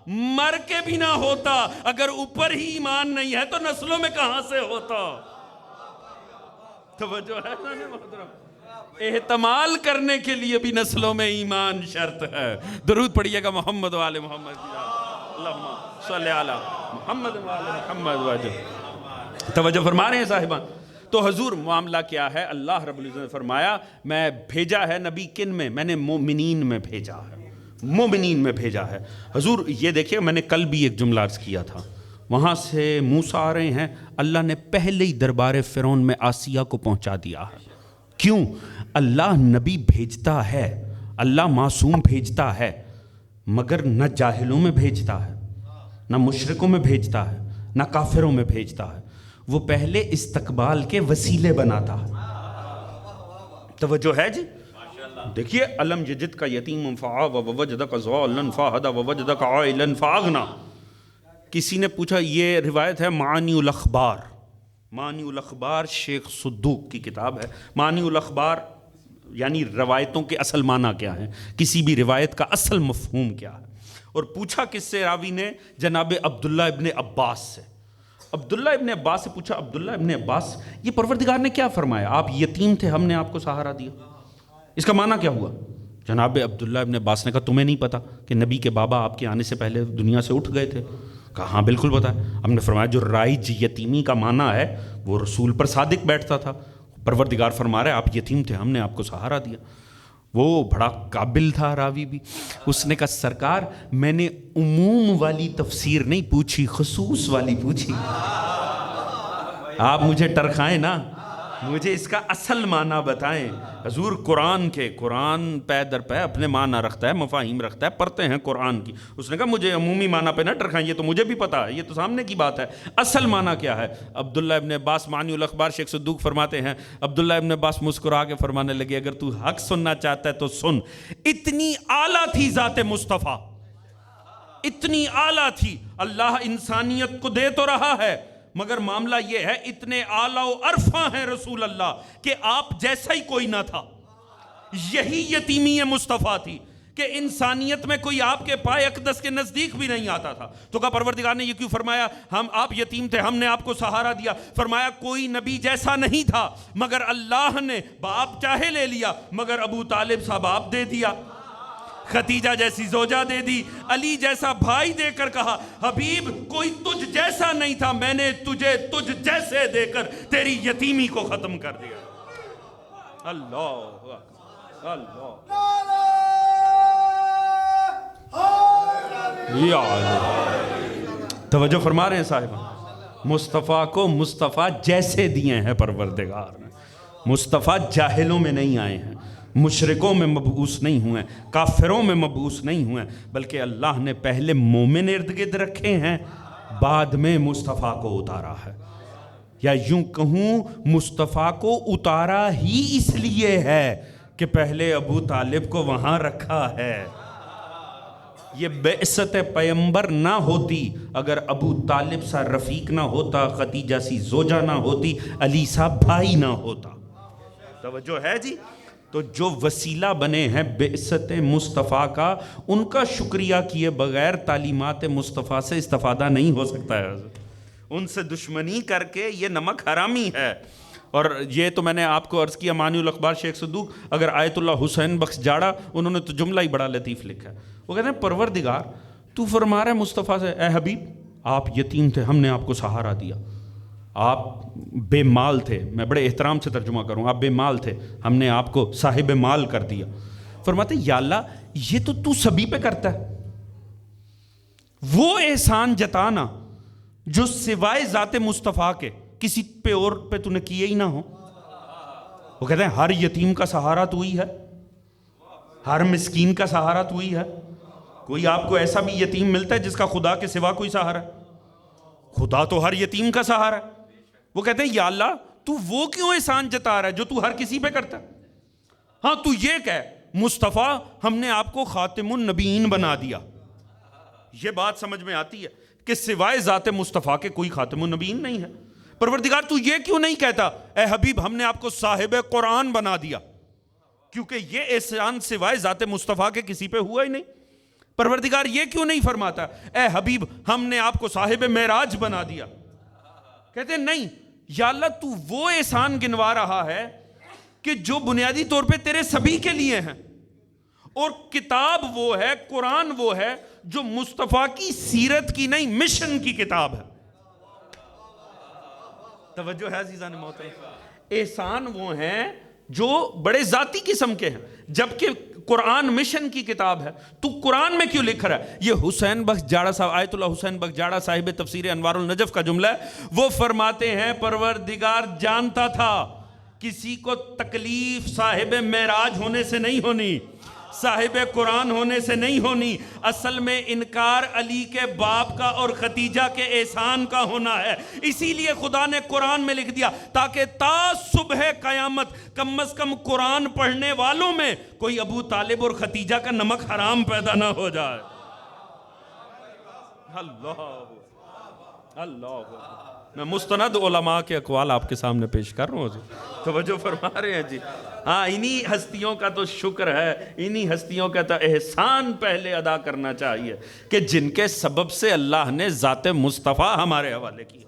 مر کے بھی نہ ہوتا، اگر اوپر ہی ایمان نہیں ہے تو نسلوں میں کہاں سے ہوتا؟ توجہ ہے نا محترم؟ احتمال کرنے کے لیے بھی نسلوں میں ایمان شرط ہے. درود پڑھیے گا محمد و آل محمد. اللہم صلی علی محمد و آل محمد وجہ. توجہ فرما رہے ہیں صاحبان؟ تو حضور معاملہ کیا ہے؟ اللہ رب العزت نے فرمایا میں بھیجا ہے نبی کن میں نے مومنین میں بھیجا ہے، مومنین میں بھیجا ہے. حضور یہ دیکھیں، میں نے کل بھی ایک جملہ عرض کیا تھا، وہاں سے موسیٰ آ رہے ہیں، اللہ نے پہلے ہی دربار فرعون میں آسیہ کو پہنچا دیا ہے. کیوں؟ اللہ نبی بھیجتا ہے، اللہ معصوم بھیجتا ہے، مگر نہ جاہلوں میں بھیجتا ہے، نہ مشرکوں میں بھیجتا ہے، نہ کافروں میں بھیجتا ہے. وہ پہلے استقبال کے وسیلے بناتا ہے. توجہ ہے جی؟ دیکھیے الم یجد کا یتیم فآویٰ ووجدک ضالا فہدیٰ ووجدک عائلا فاغنیٰ. کسی نے پوچھا، یہ روایت ہے معانی الاخبار، معانی الاخبار شیخ صدوق کی کتاب ہے. معانی الاخبار یعنی روایتوں کے اصل معنی کیا ہیں، کسی بھی روایت کا اصل مفہوم کیا ہے. اور پوچھا کس سے راوی نے؟ جناب عبداللہ ابن عباس سے. عبداللہ ابن عباس سے پوچھا، عبداللہ ابن عباس یہ پروردگار نے کیا فرمایا؟ آپ یتیم تھے، ہم نے آپ کو سہارا دیا، اس کا معنی کیا ہوا؟ جناب عبداللہ ابن عباس نے کہا تمہیں نہیں پتا کہ نبی کے بابا آپ کے آنے سے پہلے دنیا سے اٹھ گئے تھے؟ کہا ہاں بالکل پتا ہے. ہم نے فرمایا جو رائج یتیمی کا معنی ہے وہ رسول پر صادق بیٹھتا تھا. پروردگار فرما رہا ہے آپ یتیم تھے، ہم نے آپ کو سہارا دیا. وہ بڑا قابل تھا راوی بھی. اس نے کہا سرکار میں نے عموم والی تفسیر نہیں پوچھی، خصوص والی پوچھی. آپ مجھے ٹرکھائیں نا، مجھے اس کا اصل معنی بتائیں. حضور قرآن پے در پے اپنے معنی رکھتا ہے، مفاہیم رکھتا ہے، پڑھتے ہیں قرآن کی. اس نے کہا مجھے عمومی معنی پہ نہ ٹرکھائیں، یہ تو مجھے بھی پتا ہے، یہ تو سامنے کی بات ہے. اصل معنی کیا ہے؟ عبداللہ ابن عباس معنی الاخبار شیخ صدوق فرماتے ہیں، عبداللہ ابن عباس مسکرا کے فرمانے لگے اگر تو حق سننا چاہتا ہے تو سن. اتنی اعلیٰ تھی ذات مصطفیٰ، اتنی اعلیٰ تھی. اللہ انسانیت کو دے تو رہا ہے مگر معاملہ یہ ہے اتنے اعلیٰ و عرفاں ہیں رسول اللہ کہ آپ جیسا ہی کوئی نہ تھا. یہی یتیمی مصطفیٰ تھی کہ انسانیت میں کوئی آپ کے پائے اقدس کے نزدیک بھی نہیں آتا تھا. تو کہا پروردگار نے یہ کیوں فرمایا؟ آپ یتیم تھے، ہم نے آپ کو سہارا دیا. فرمایا کوئی نبی جیسا نہیں تھا مگر اللہ نے باپ چاہے لے لیا، مگر ابو طالب صاحب آپ دے دیا، ختیجہ جیسی زوجہ دے دی، علی جیسا بھائی دے کر کہا حبیب کوئی تجھ جیسا نہیں تھا، میں نے تجھے تجھ جیسے دے کر تیری یتیمی کو ختم کر دیا. اللہ اللہ یا توجہ فرما رہے ہیں صاحب؟ مصطفیٰ کو مصطفیٰ جیسے دیے ہیں پروردگار نے. مصطفیٰ جاہلوں میں نہیں آئے ہیں، مشرکوں میں مبعوث نہیں ہوئے، کافروں میں مبعوث نہیں ہوئے، بلکہ اللہ نے پہلے مومن ارد گرد رکھے ہیں، بعد میں مصطفیٰ کو اتارا ہے. یا یوں کہوں مصطفیٰ کو اتارا ہی اس لیے ہے کہ پہلے ابو طالب کو وہاں رکھا ہے. یہ بعثت پیمبر نہ ہوتی اگر ابو طالب سا رفیق نہ ہوتا، خدیجہ سی زوجہ نہ ہوتی، علی سا بھائی نہ ہوتا. توجہ ہے جی. تو جو وسیلہ بنے ہیں بعثت مصطفیٰ کا، ان کا شکریہ کیے بغیر تعلیمات مصطفیٰ سے استفادہ نہیں ہو سکتا ہے. ان سے دشمنی کر کے یہ نمک حرامی ہے. اور یہ تو میں نے آپ کو عرض کیا، مانی الاخبار شیخ صدوق، اگر آیت اللہ حسین بخش جاڑا، انہوں نے تو جملہ ہی بڑا لطیف لکھا ہے. وہ کہتے ہیں پروردگار تو فرما رہا ہے مصطفیٰ سے، اے حبیب آپ یتیم تھے، ہم نے آپ کو سہارا دیا. آپ بے مال تھے، میں بڑے احترام سے ترجمہ کروں، آپ بے مال تھے، ہم نے آپ کو صاحب مال کر دیا. فرماتے یا اللہ یہ تو سبھی پہ کرتا ہے، وہ احسان جتانا جو سوائے ذات مصطفیٰ کے کسی پہ اور پہ تو نے کیے ہی نہ ہو. وہ کہتے ہیں ہر یتیم کا سہارا تو ہی ہے، ہر مسکین کا سہارا تو ہی ہے. کوئی آپ کو ایسا بھی یتیم ملتا ہے جس کا خدا کے سوا کوئی سہارا ہے؟ خدا تو ہر یتیم کا سہارا ہے. وہ کہتے ہیں یا اللہ تو وہ کیوں احسان جتا رہا ہے جو تو ہر کسی پہ کرتا ہے؟ ہاں تو یہ کہہ مصطفیٰ ہم نے آپ کو خاتم النبیین بنا دیا. یہ بات سمجھ میں آتی ہے کہ سوائے ذات مصطفیٰ کے کوئی خاتم النبیین نہیں ہے. پروردگار تو یہ کیوں نہیں کہتا اے حبیب ہم نے آپ کو صاحب قرآن بنا دیا؟ کیونکہ یہ احسان سوائے ذات مصطفیٰ کے کسی پہ ہوا ہی نہیں. پروردگار یہ کیوں نہیں فرماتا اے حبیب ہم نے آپ کو صاحب معراج بنا دیا؟ کہتے ہیں نہیں یا اللہ تو وہ احسان گنوا رہا ہے کہ جو بنیادی طور پہ تیرے سبھی کے لیے ہیں، اور کتاب وہ ہے، قرآن وہ ہے جو مصطفیٰ کی سیرت کی نہیں مشن کی کتاب ہے. توجہ ہے عزیزان محترم. احسان وہ ہیں جو بڑے ذاتی قسم کے ہیں، جبکہ قرآن مشن کی کتاب ہے. تو قرآن میں کیوں لکھ رہا ہے؟ یہ حسین بخش جاڑا صاحب، آیت اللہ حسین بخش جاڑا صاحب تفسیر انوار النجف کا جملہ ہے. وہ فرماتے ہیں پروردگار جانتا تھا کسی کو تکلیف صاحب معراج ہونے سے نہیں ہونی، صاحب قرآن ہونے سے نہیں ہونی. اصل میں انکار علی کے باپ کا اور خدیجہ کے احسان کا ہونا ہے. اسی لیے خدا نے قرآن میں لکھ دیا تاکہ تا صبح قیامت کم از کم قرآن پڑھنے والوں میں کوئی ابو طالب اور خدیجہ کا نمک حرام پیدا نہ ہو جائے. اللہ اللہ. میں مستند علماء کے اقوال آپ کے سامنے پیش کر رہا ہوں جی. توجہ فرما رہے ہیں جی. ہاں انہی ہستیوں کا تو شکر ہے، انہی ہستیوں کا تو احسان پہلے ادا کرنا چاہیے کہ جن کے سبب سے اللہ نے ذات مصطفیٰ ہمارے حوالے کی.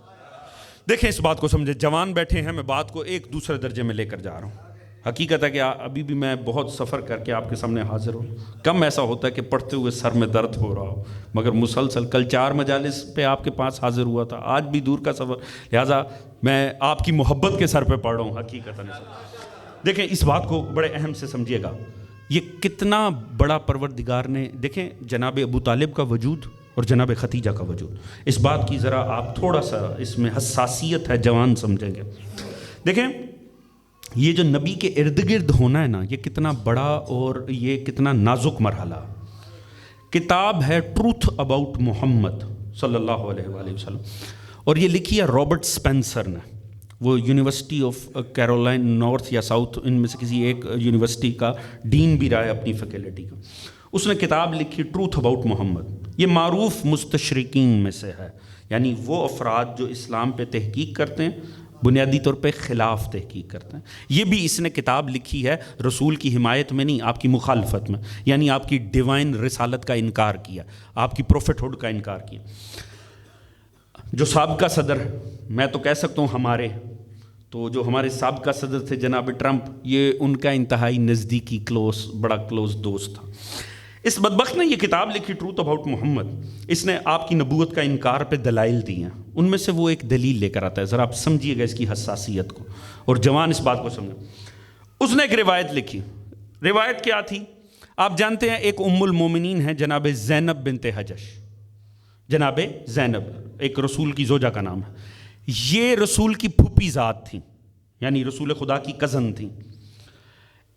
دیکھیں اس بات کو سمجھے، جوان بیٹھے ہیں، میں بات کو ایک دوسرے درجے میں لے کر جا رہا ہوں. حقیقت ہے کہ ابھی بھی میں بہت سفر کر کے آپ کے سامنے حاضر ہوں. کم ایسا ہوتا ہے کہ پڑھتے ہوئے سر میں درد ہو رہا ہو، مگر مسلسل کل 4 مجالس پہ آپ کے پاس حاضر ہوا تھا، آج بھی دور کا سفر، لہٰذا میں آپ کی محبت کے سر پہ پڑھ رہا ہوں. حقیقت دیکھیں اس بات کو بڑے اہم سے سمجھیے گا، یہ کتنا بڑا پروردگار نے، دیکھیں جناب ابو طالب کا وجود اور جناب خدیجہ کا وجود، اس بات کی ذرا آپ تھوڑا سا اس میں حساسیت ہے، جوان سمجھیں گے. دیکھیں یہ جو نبی کے ارد گرد ہونا ہے نا، یہ کتنا بڑا اور یہ کتنا نازک مرحلہ. کتاب ہے ٹروتھ اباؤٹ محمد صلی اللہ علیہ وآلہ وسلم، اور یہ لکھی ہے رابرٹ سپینسر نے. وہ یونیورسٹی آف کیرولائن نارتھ یا ساؤتھ، ان میں سے کسی ایک یونیورسٹی کا ڈین بھی رہا ہے اپنی فیکلٹی کا. اس نے کتاب لکھی ٹروتھ اباؤٹ محمد. یہ معروف مستشرقین میں سے ہے، یعنی وہ افراد جو اسلام پہ تحقیق کرتے ہیں، بنیادی طور پہ خلاف تحقیق کرتے ہیں. یہ بھی اس نے کتاب لکھی ہے رسول کی حمایت میں نہیں، آپ کی مخالفت میں، یعنی آپ کی ڈیوائن رسالت کا انکار کیا، آپ کی پروفٹ ہوڈ کا انکار کیا. جو سابقہ صدر، میں تو کہہ سکتا ہوں ہمارے سابقہ صدر تھے جناب ٹرمپ، یہ ان کا انتہائی نزدیکی بڑا کلوز دوست تھا. اس بدبخت نے یہ کتاب لکھی ٹروتھ اباؤٹ محمد. اس نے آپ کی نبوت کا انکار پہ دلائل دی ہیں. ان میں سے وہ ایک دلیل لے کر آتا ہے، ذرا آپ سمجھیے گا اس کی حساسیت کو، اور جوان اس بات کو سمجھیں. اس نے ایک روایت لکھی. روایت کیا تھی آپ جانتے ہیں؟ ایک ام المومنین ہیں جناب زینب بنت حجش. جناب زینب ایک رسول کی زوجہ کا نام ہے. یہ رسول کی پھوپھی ذات تھیں، یعنی رسول خدا کی کزن تھیں.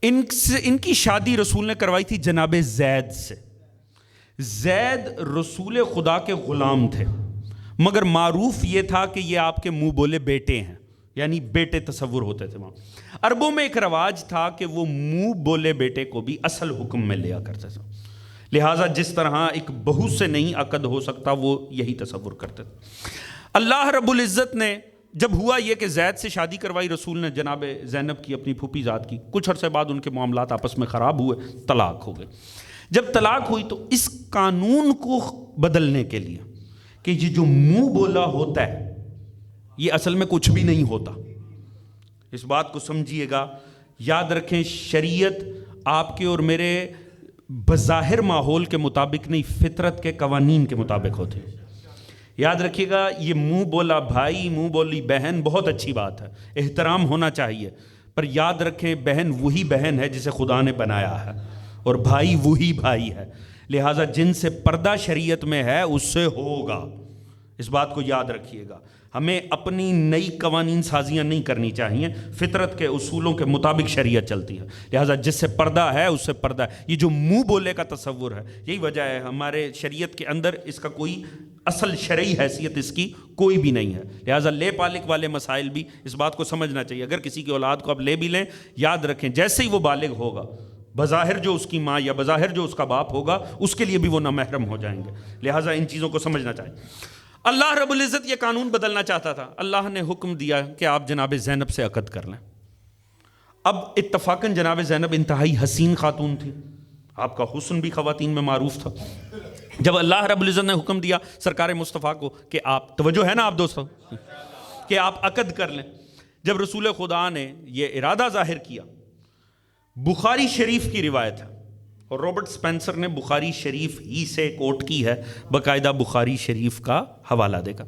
ان کی شادی رسول نے کروائی تھی جناب زید سے. زید رسول خدا کے غلام تھے، مگر معروف یہ تھا کہ یہ آپ کے منہ بولے بیٹے ہیں، یعنی بیٹے تصور ہوتے تھے. وہاں عربوں میں ایک رواج تھا کہ وہ منہ بولے بیٹے کو بھی اصل حکم میں لیا کرتے تھے. لہٰذا جس طرح ایک بہو سے نہیں عقد ہو سکتا وہ یہی تصور کرتے تھے۔ اللہ رب العزت نے جب ہوا یہ کہ زید سے شادی کروائی رسول نے جناب زینب کی، اپنی پھوپھی ذات کی، کچھ عرصے بعد ان کے معاملات آپس میں خراب ہوئے، طلاق ہو گئے۔ جب طلاق ہوئی تو اس قانون کو بدلنے کے لیے کہ یہ جو منہ بولا ہوتا ہے یہ اصل میں کچھ بھی نہیں ہوتا، اس بات کو سمجھیے گا، یاد رکھیں، شریعت آپ کے اور میرے بظاہر ماحول کے مطابق نہیں، فطرت کے قوانین کے مطابق ہوتے ہیں۔ یاد رکھیے گا، یہ منہ بولا بھائی، منہ بولی بہن بہت اچھی بات ہے، احترام ہونا چاہیے، پر یاد رکھیں بہن وہی بہن ہے جسے خدا نے بنایا ہے، اور بھائی وہی بھائی ہے، لہٰذا جن سے پردہ شریعت میں ہے اس سے ہوگا، اس بات کو یاد رکھیے گا۔ ہمیں اپنی نئی قوانین سازیاں نہیں کرنی چاہیے، فطرت کے اصولوں کے مطابق شریعت چلتی ہے، لہٰذا جس سے پردہ ہے اس سے پردہ ہے۔ یہ جو منہ بولے کا تصور ہے، یہی وجہ ہے ہمارے شریعت کے اندر اس کا کوئی اصل شرعی حیثیت اس کی کوئی بھی نہیں ہے، لہٰذا لے پالک والے مسائل بھی اس بات کو سمجھنا چاہیے۔ اگر کسی کی اولاد کو آپ لے بھی لیں، یاد رکھیں جیسے ہی وہ بالغ ہوگا، بظاہر جو اس کی ماں یا بظاہر جو اس کا باپ ہوگا اس کے لیے بھی وہ نامحرم ہو جائیں گے، لہٰذا ان چیزوں کو سمجھنا چاہیے۔ اللہ رب العزت یہ قانون بدلنا چاہتا تھا، اللہ نے حکم دیا کہ آپ جناب زینب سے عقد کر لیں۔ اب اتفاقاً جناب زینب انتہائی حسین خاتون تھی، آپ کا حسن بھی خواتین میں معروف تھا۔ جب اللہ رب العزت نے حکم دیا سرکار مصطفیٰ کو کہ آپ، توجہ ہے نا آپ دوستو، کہ آپ عقد کر لیں، جب رسول خدا نے یہ ارادہ ظاہر کیا، بخاری شریف کی روایت ہے، اور رابرٹ سپینسر نے بخاری شریف ہی سے کوٹ کی ہے، باقاعدہ بخاری شریف کا حوالہ دے گا۔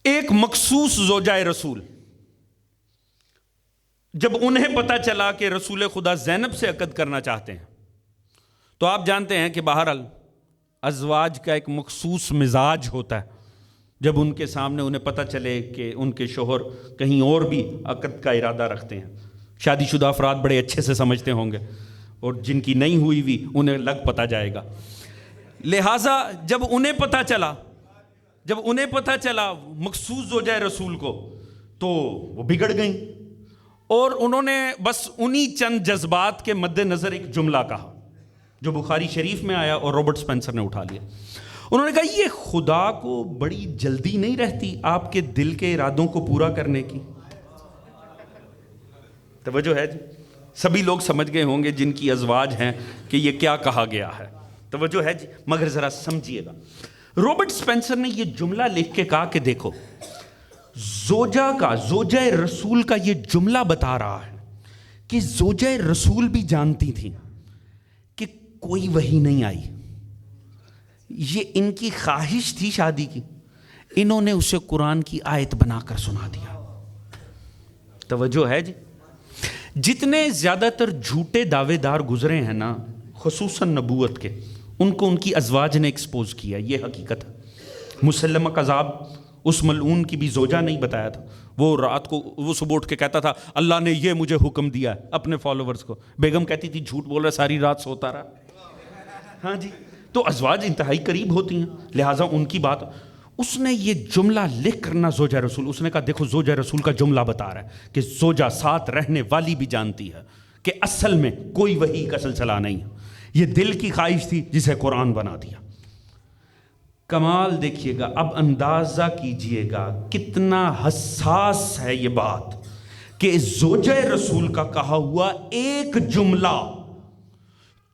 ایک مخصوص زوجہ رسول جب انہیں پتہ چلا کہ رسول خدا زینب سے عقد کرنا چاہتے ہیں، تو آپ جانتے ہیں کہ بہرحال ازواج کا ایک مخصوص مزاج ہوتا ہے، جب ان کے سامنے انہیں پتہ چلے کہ ان کے شوہر کہیں اور بھی عقد کا ارادہ رکھتے ہیں۔ شادی شدہ افراد بڑے اچھے سے سمجھتے ہوں گے، اور جن کی نہیں ہوئی بھی انہیں لگ پتہ جائے گا، لہٰذا جب انہیں پتہ چلا مخصوص زوجہ رسول کو، تو وہ بگڑ گئیں، اور انہوں نے بس انہی چند جذبات کے مد نظر ایک جملہ کہا جو بخاری شریف میں آیا اور رابرٹ سپینسر نے اٹھا لیا۔ انہوں نے کہا، یہ خدا کو بڑی جلدی نہیں رہتی آپ کے دل کے ارادوں کو پورا کرنے کی؟ توجہ ہے جی، سبھی لوگ سمجھ گئے ہوں گے جن کی ازواج ہیں کہ یہ کیا کہا گیا ہے، توجہ ہے جی، مگر ذرا سمجھیے گا۔ رابرٹ سپینسر نے یہ جملہ لکھ کے کہا کہ دیکھو، زوجہ رسول کا یہ جملہ بتا رہا ہے کہ زوجہ رسول بھی جانتی تھیں کہ کوئی وحی نہیں آئی، یہ ان کی خواہش تھی شادی کی، انہوں نے اسے قرآن کی آیت بنا کر سنا دیا۔ توجہ ہے جی، جتنے زیادہ تر جھوٹے دعوے دار گزرے ہیں نا، خصوصاً نبوت کے، ان کو ان کی ازواج نے ایکسپوز کیا، یہ حقیقت ہے۔ مسلمہ کذاب اس ملعون کی بھی زوجہ نہیں بتایا تھا، وہ رات کو وہ صبح اٹھ کے کہتا تھا اللہ نے یہ مجھے حکم دیا ہے اپنے فالوورز کو، بیگم کہتی تھی جھوٹ بول رہا، ساری رات سوتا رہا۔ ہاں جی، تو ازواج انتہائی قریب ہوتی ہیں، لہٰذا ان کی بات، اس نے یہ جملہ لکھ کرنا زوجہ رسول، اس نے کہا دیکھو زوجہ رسول کا جملہ بتا رہا ہے کہ زوجہ ساتھ رہنے والی بھی جانتی ہے کہ اصل میں کوئی وحی کا سلسلہ نہیں ہے، یہ دل کی خواہش تھی جسے قرآن بنا دیا۔ کمال دیکھیے گا، اب اندازہ کیجئے گا کتنا حساس ہے یہ بات کہ زوجہ رسول کا کہا ہوا ایک جملہ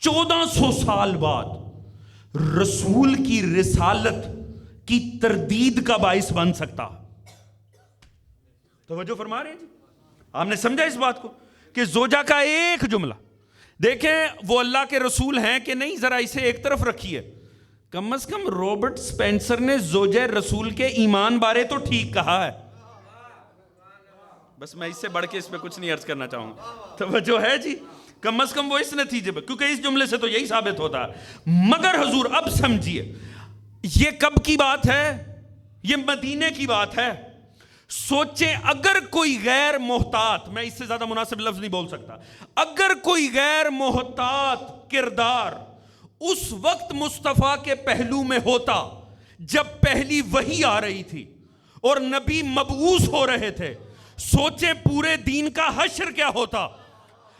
1400 سال بعد رسول کی رسالت کی تردید کا باعث بن سکتا۔ توجہ فرما رہے ہیں جی، آپ نے سمجھا اس بات کو کہ زوجہ کا ایک جملہ، دیکھیں وہ اللہ کے رسول ہیں کہ نہیں، ذرا اسے ایک طرف رکھیے، کم از کم رابرٹ سپینسر نے زوجہ رسول کے ایمان بارے تو ٹھیک کہا ہے، بس میں اس سے بڑھ کے اس پہ کچھ نہیں عرض کرنا چاہوں گا۔ توجہ ہے جی، کم از کم وہ اس نتیجے پہ، کیونکہ اس جملے سے تو یہی ثابت ہوتا ہے۔ مگر حضور اب سمجھیے، یہ کب کی بات ہے؟ یہ مدینے کی بات ہے۔ سوچیں اگر کوئی غیر محتاط، میں اس سے زیادہ مناسب لفظ نہیں بول سکتا، اگر کوئی غیر محتاط کردار اس وقت مصطفیٰ کے پہلو میں ہوتا جب پہلی وحی آ رہی تھی اور نبی مبعوث ہو رہے تھے، سوچیں پورے دین کا حشر کیا ہوتا۔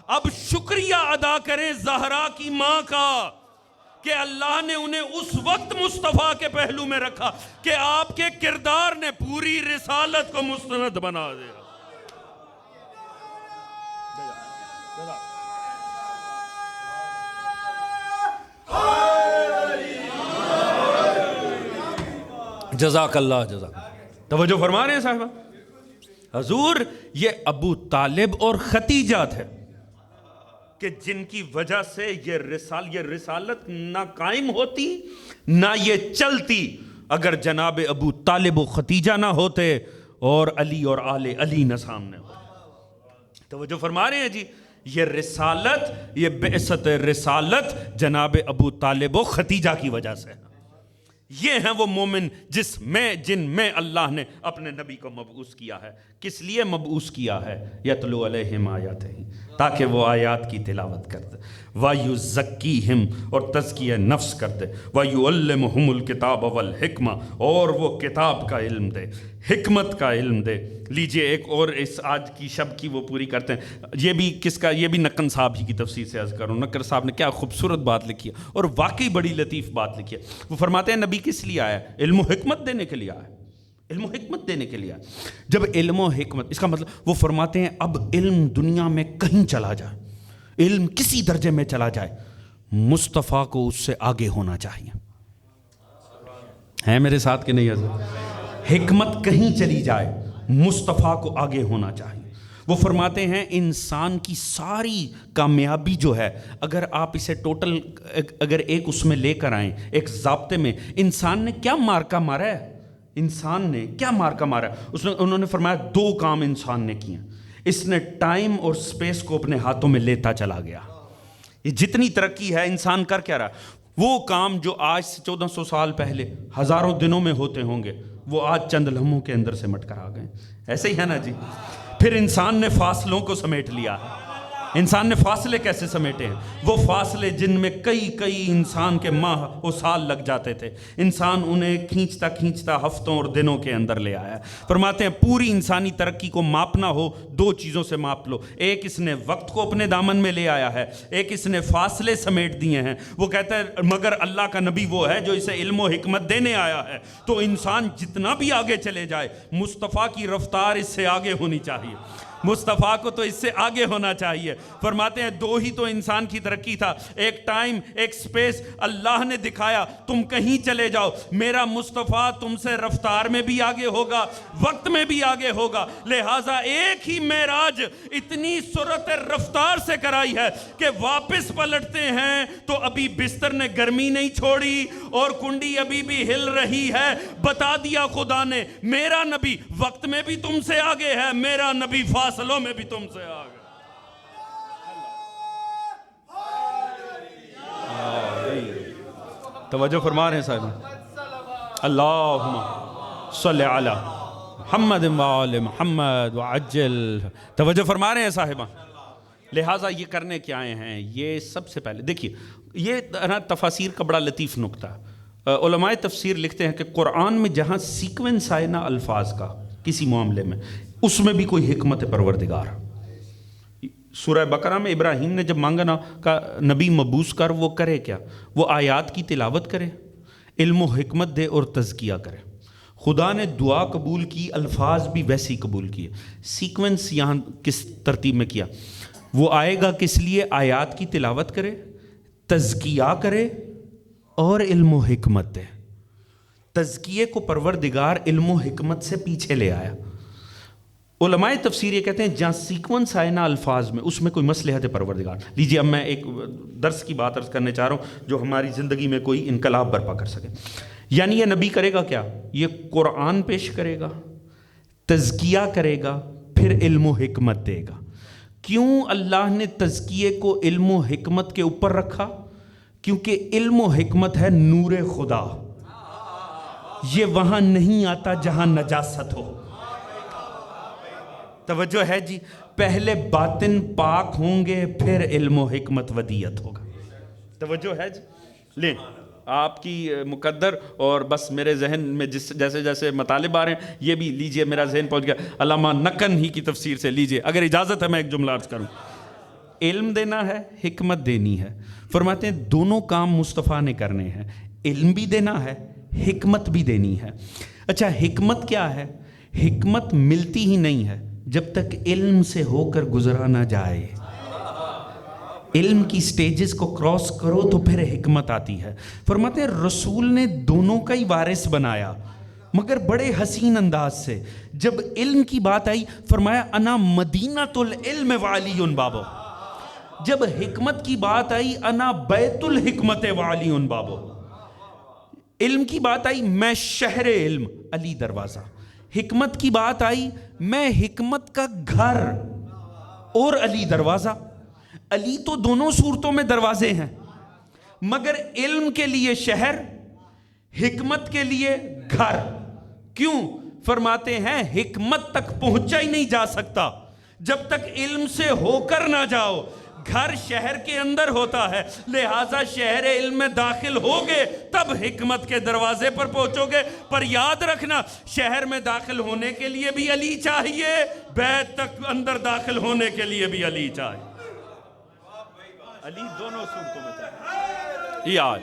اب شکریہ ادا کریں زہرا کی ماں کا کہ اللہ نے انہیں اس وقت مصطفیٰ کے پہلو میں رکھا کہ آپ کے کردار نے پوری رسالت کو مستند بنا دیا. جزاک اللہ جزاک. توجہ فرما رہے ہیں صاحبہ. حضور یہ ابو طالب اور ختیجہ تھے کہ جن کی وجہ سے یہ رسالت نہ قائم ہوتی نہ یہ چلتی اگر جناب ابو طالب و ختیجہ نہ ہوتے اور علی اور آل علی نہ سامنے ہوتے. توجہ فرما رہے ہیں جی. یہ رسالت، یہ بعثت رسالت جناب ابو طالب و ختیجہ کی وجہ سے. یہ ہیں وہ مومن جن میں اللہ نے اپنے نبی کو مبعوث کیا ہے. کس لیے مبعوث کیا ہے؟ یتلو علیہم آیاتہ، تاکہ وہ آیات کی تلاوت کرتے، وَيُزَكِّيهِمْ اور تزکیہ نفس کرتے، وَيُعَلِّمُهُمُ الْكِتَابَ وَالْحِکْمَةَ اور وہ کتاب کا علم دے، حکمت کا علم دے. لیجئے ایک اور اس آج کی شب کی وہ پوری کرتے ہیں. یہ بھی کس کا؟ یہ بھی نقن صاحب ہی کی تفسیر سے عرض کروں. نقن صاحب نے کیا خوبصورت بات لکھی ہے اور واقعی بڑی لطیف بات لکھی ہے. وہ فرماتے ہیں نبی کس لیے آیا؟ علم و حکمت دینے کے لیے آیا. علم و حکمت دینے کے لیے آیا. جب علم و حکمت، اس کا مطلب وہ فرماتے ہیں اب علم دنیا میں کہیں چلا جائے، علم کسی درجے میں چلا جائے، مصطفیٰ کو اس سے آگے ہونا چاہیے. ہیں میرے ساتھ کہ نہیں حضرت؟ حکمت کہیں چلی جائے، مصطفیٰ کو آگے ہونا چاہیے. وہ فرماتے ہیں انسان کی ساری کامیابی جو ہے، اگر آپ اسے ٹوٹل اگر ایک اس میں لے کر آئیں، ایک ضابطے میں، انسان نے کیا مارکا مارا ہے؟ انسان نے کیا مارکا مارا ہے؟ انہوں نے فرمایا 2 کام انسان نے کیے. اس نے ٹائم اور سپیس کو اپنے ہاتھوں میں لیتا چلا گیا. یہ جتنی ترقی ہے انسان کر کیا رہا؟ وہ کام جو آج سے 1400 سال پہلے ہزاروں دنوں میں ہوتے ہوں گے، وہ آج چند لمحوں کے اندر سمٹ کر آ گئے. ایسے ہی ہے نا جی. پھر انسان نے فاصلوں کو سمیٹ لیا. انسان نے فاصلے کیسے سمیٹے ہیں؟ وہ فاصلے جن میں کئی انسان کے ماہ و سال لگ جاتے تھے، انسان انہیں کھینچتا ہفتوں اور دنوں کے اندر لے آیا. فرماتے ہیں پوری انسانی ترقی کو ماپنا ہو 2 چیزوں سے ماپ لو. ایک اس نے وقت کو اپنے دامن میں لے آیا ہے، ایک اس نے فاصلے سمیٹ دیے ہیں. وہ کہتا ہے مگر اللہ کا نبی وہ ہے جو اسے علم و حکمت دینے آیا ہے. تو انسان جتنا بھی آگے چلے جائے، مصطفیٰ کی رفتار اس سے آگے ہونی چاہیے. مصطفیٰ کو تو اس سے آگے ہونا چاہیے. فرماتے ہیں 2 ہی تو انسان کی ترقی تھا، ایک ٹائم، ایک سپیس. اللہ نے دکھایا تم کہیں چلے جاؤ، میرا مصطفیٰ تم سے رفتار میں بھی آگے ہوگا، وقت میں بھی آگے ہوگا. لہٰذا ایک ہی معراج اتنی سرعت رفتار سے کرائی ہے کہ واپس پلٹتے ہیں تو ابھی بستر نے گرمی نہیں چھوڑی اور کنڈی ابھی بھی ہل رہی ہے. بتا دیا خدا نے میرا نبی وقت میں بھی تم سے آگے ہے، میرا نبی فاصلوں میں بھی تم سے آگے. توجہ فرما رہے ہیں صاحب. اللہم صلی علی محمد وآل محمد وعجل. توجہ فرما رہے ہیں صاحبہ. لہٰذا یہ کرنے کیا آئے ہیں؟ یہ سب سے پہلے دیکھیے، یہ تفاسیر کا بڑا لطیف نکتہ. علماء تفسیر لکھتے ہیں کہ قرآن میں جہاں سیکوینس آئے نا الفاظ کا کسی معاملے میں، اس میں بھی کوئی حکمت پروردگار. سورہ بقرہ میں ابراہیم نے جب مانگا نا کہ نبی مبعوث کر، وہ کرے کیا؟ وہ آیات کی تلاوت کرے، علم و حکمت دے اور تزکیہ کرے. خدا نے دعا قبول کی، الفاظ بھی ویسی قبول کیے. سیکوینس یہاں کس ترتیب میں کیا؟ وہ آئے گا کس لیے؟ آیات کی تلاوت کرے، تزکیہ کرے اور علم و حکمت دے. تزکیے کو پروردگار علم و حکمت سے پیچھے لے آیا. علماء تفسیر یہ کہتے ہیں جہاں سیکوینس آئے نا الفاظ میں، اس میں کوئی مصلحت پروردگار. لیجیے اب میں ایک درس کی بات عرض کرنے چاہ رہا ہوں جو ہماری زندگی میں کوئی انقلاب برپا کر سکے. یعنی یہ نبی کرے گا کیا؟ یہ قرآن پیش کرے گا، تزکیہ کرے گا، پھر علم و حکمت دے گا. کیوں اللہ نے تزکیے کو علم و حکمت کے اوپر رکھا؟ کیونکہ علم و حکمت ہے نور خدا. یہ وہاں نہیں آتا جہاں نجاست ہو. توجہ ہے جی. پہلے باطن پاک ہوں گے، پھر علم و حکمت ودیت ہوگا. توجہ ہے جی. لیں آپ کی مقدر اور بس میرے ذہن میں جیسے جیسے مطالب آ رہے ہیں یہ بھی لیجئے. میرا ذہن پہنچ گیا علامہ نقن ہی کی تفسیر سے. لیجئے اگر اجازت ہے میں ایک جملہ عرض کروں. علم دینا ہے، حکمت دینی ہے. فرماتے ہیں دونوں کام مصطفیٰ نے کرنے ہیں، علم بھی دینا ہے، حکمت بھی دینی ہے. اچھا حکمت کیا ہے؟ حکمت ملتی ہی نہیں ہے جب تک علم سے ہو کر گزرا نہ جائے. علم کی سٹیجز کو کراس کرو تو پھر حکمت آتی ہے. فرماتے ہیں رسول نے دونوں کا ہی وارث بنایا مگر بڑے حسین انداز سے. جب علم کی بات آئی فرمایا انا مدینۃ العلم وعلی بابو. جب حکمت کی بات آئی انا بیت الحکمت وعلی بابو. علم کی بات آئی میں شہر علم علی دروازہ. حکمت کی بات آئی میں حکمت کا گھر اور علی دروازہ. علی تو دونوں صورتوں میں دروازے ہیں مگر علم کے لیے شہر، حکمت کے لیے گھر. کیوں؟ فرماتے ہیں حکمت تک پہنچا ہی نہیں جا سکتا جب تک علم سے ہو کر نہ جاؤ. گھر شہر کے اندر ہوتا ہے، لہٰذا شہر علم میں داخل ہوگے تب حکمت کے دروازے پر پہنچو گے. پر یاد رکھنا شہر میں داخل ہونے کے لیے بھی علی چاہیے، بیت تک اندر داخل ہونے کے لیے بھی علی چاہیے. علی دونوں صورتوں میں چاہیے. یاد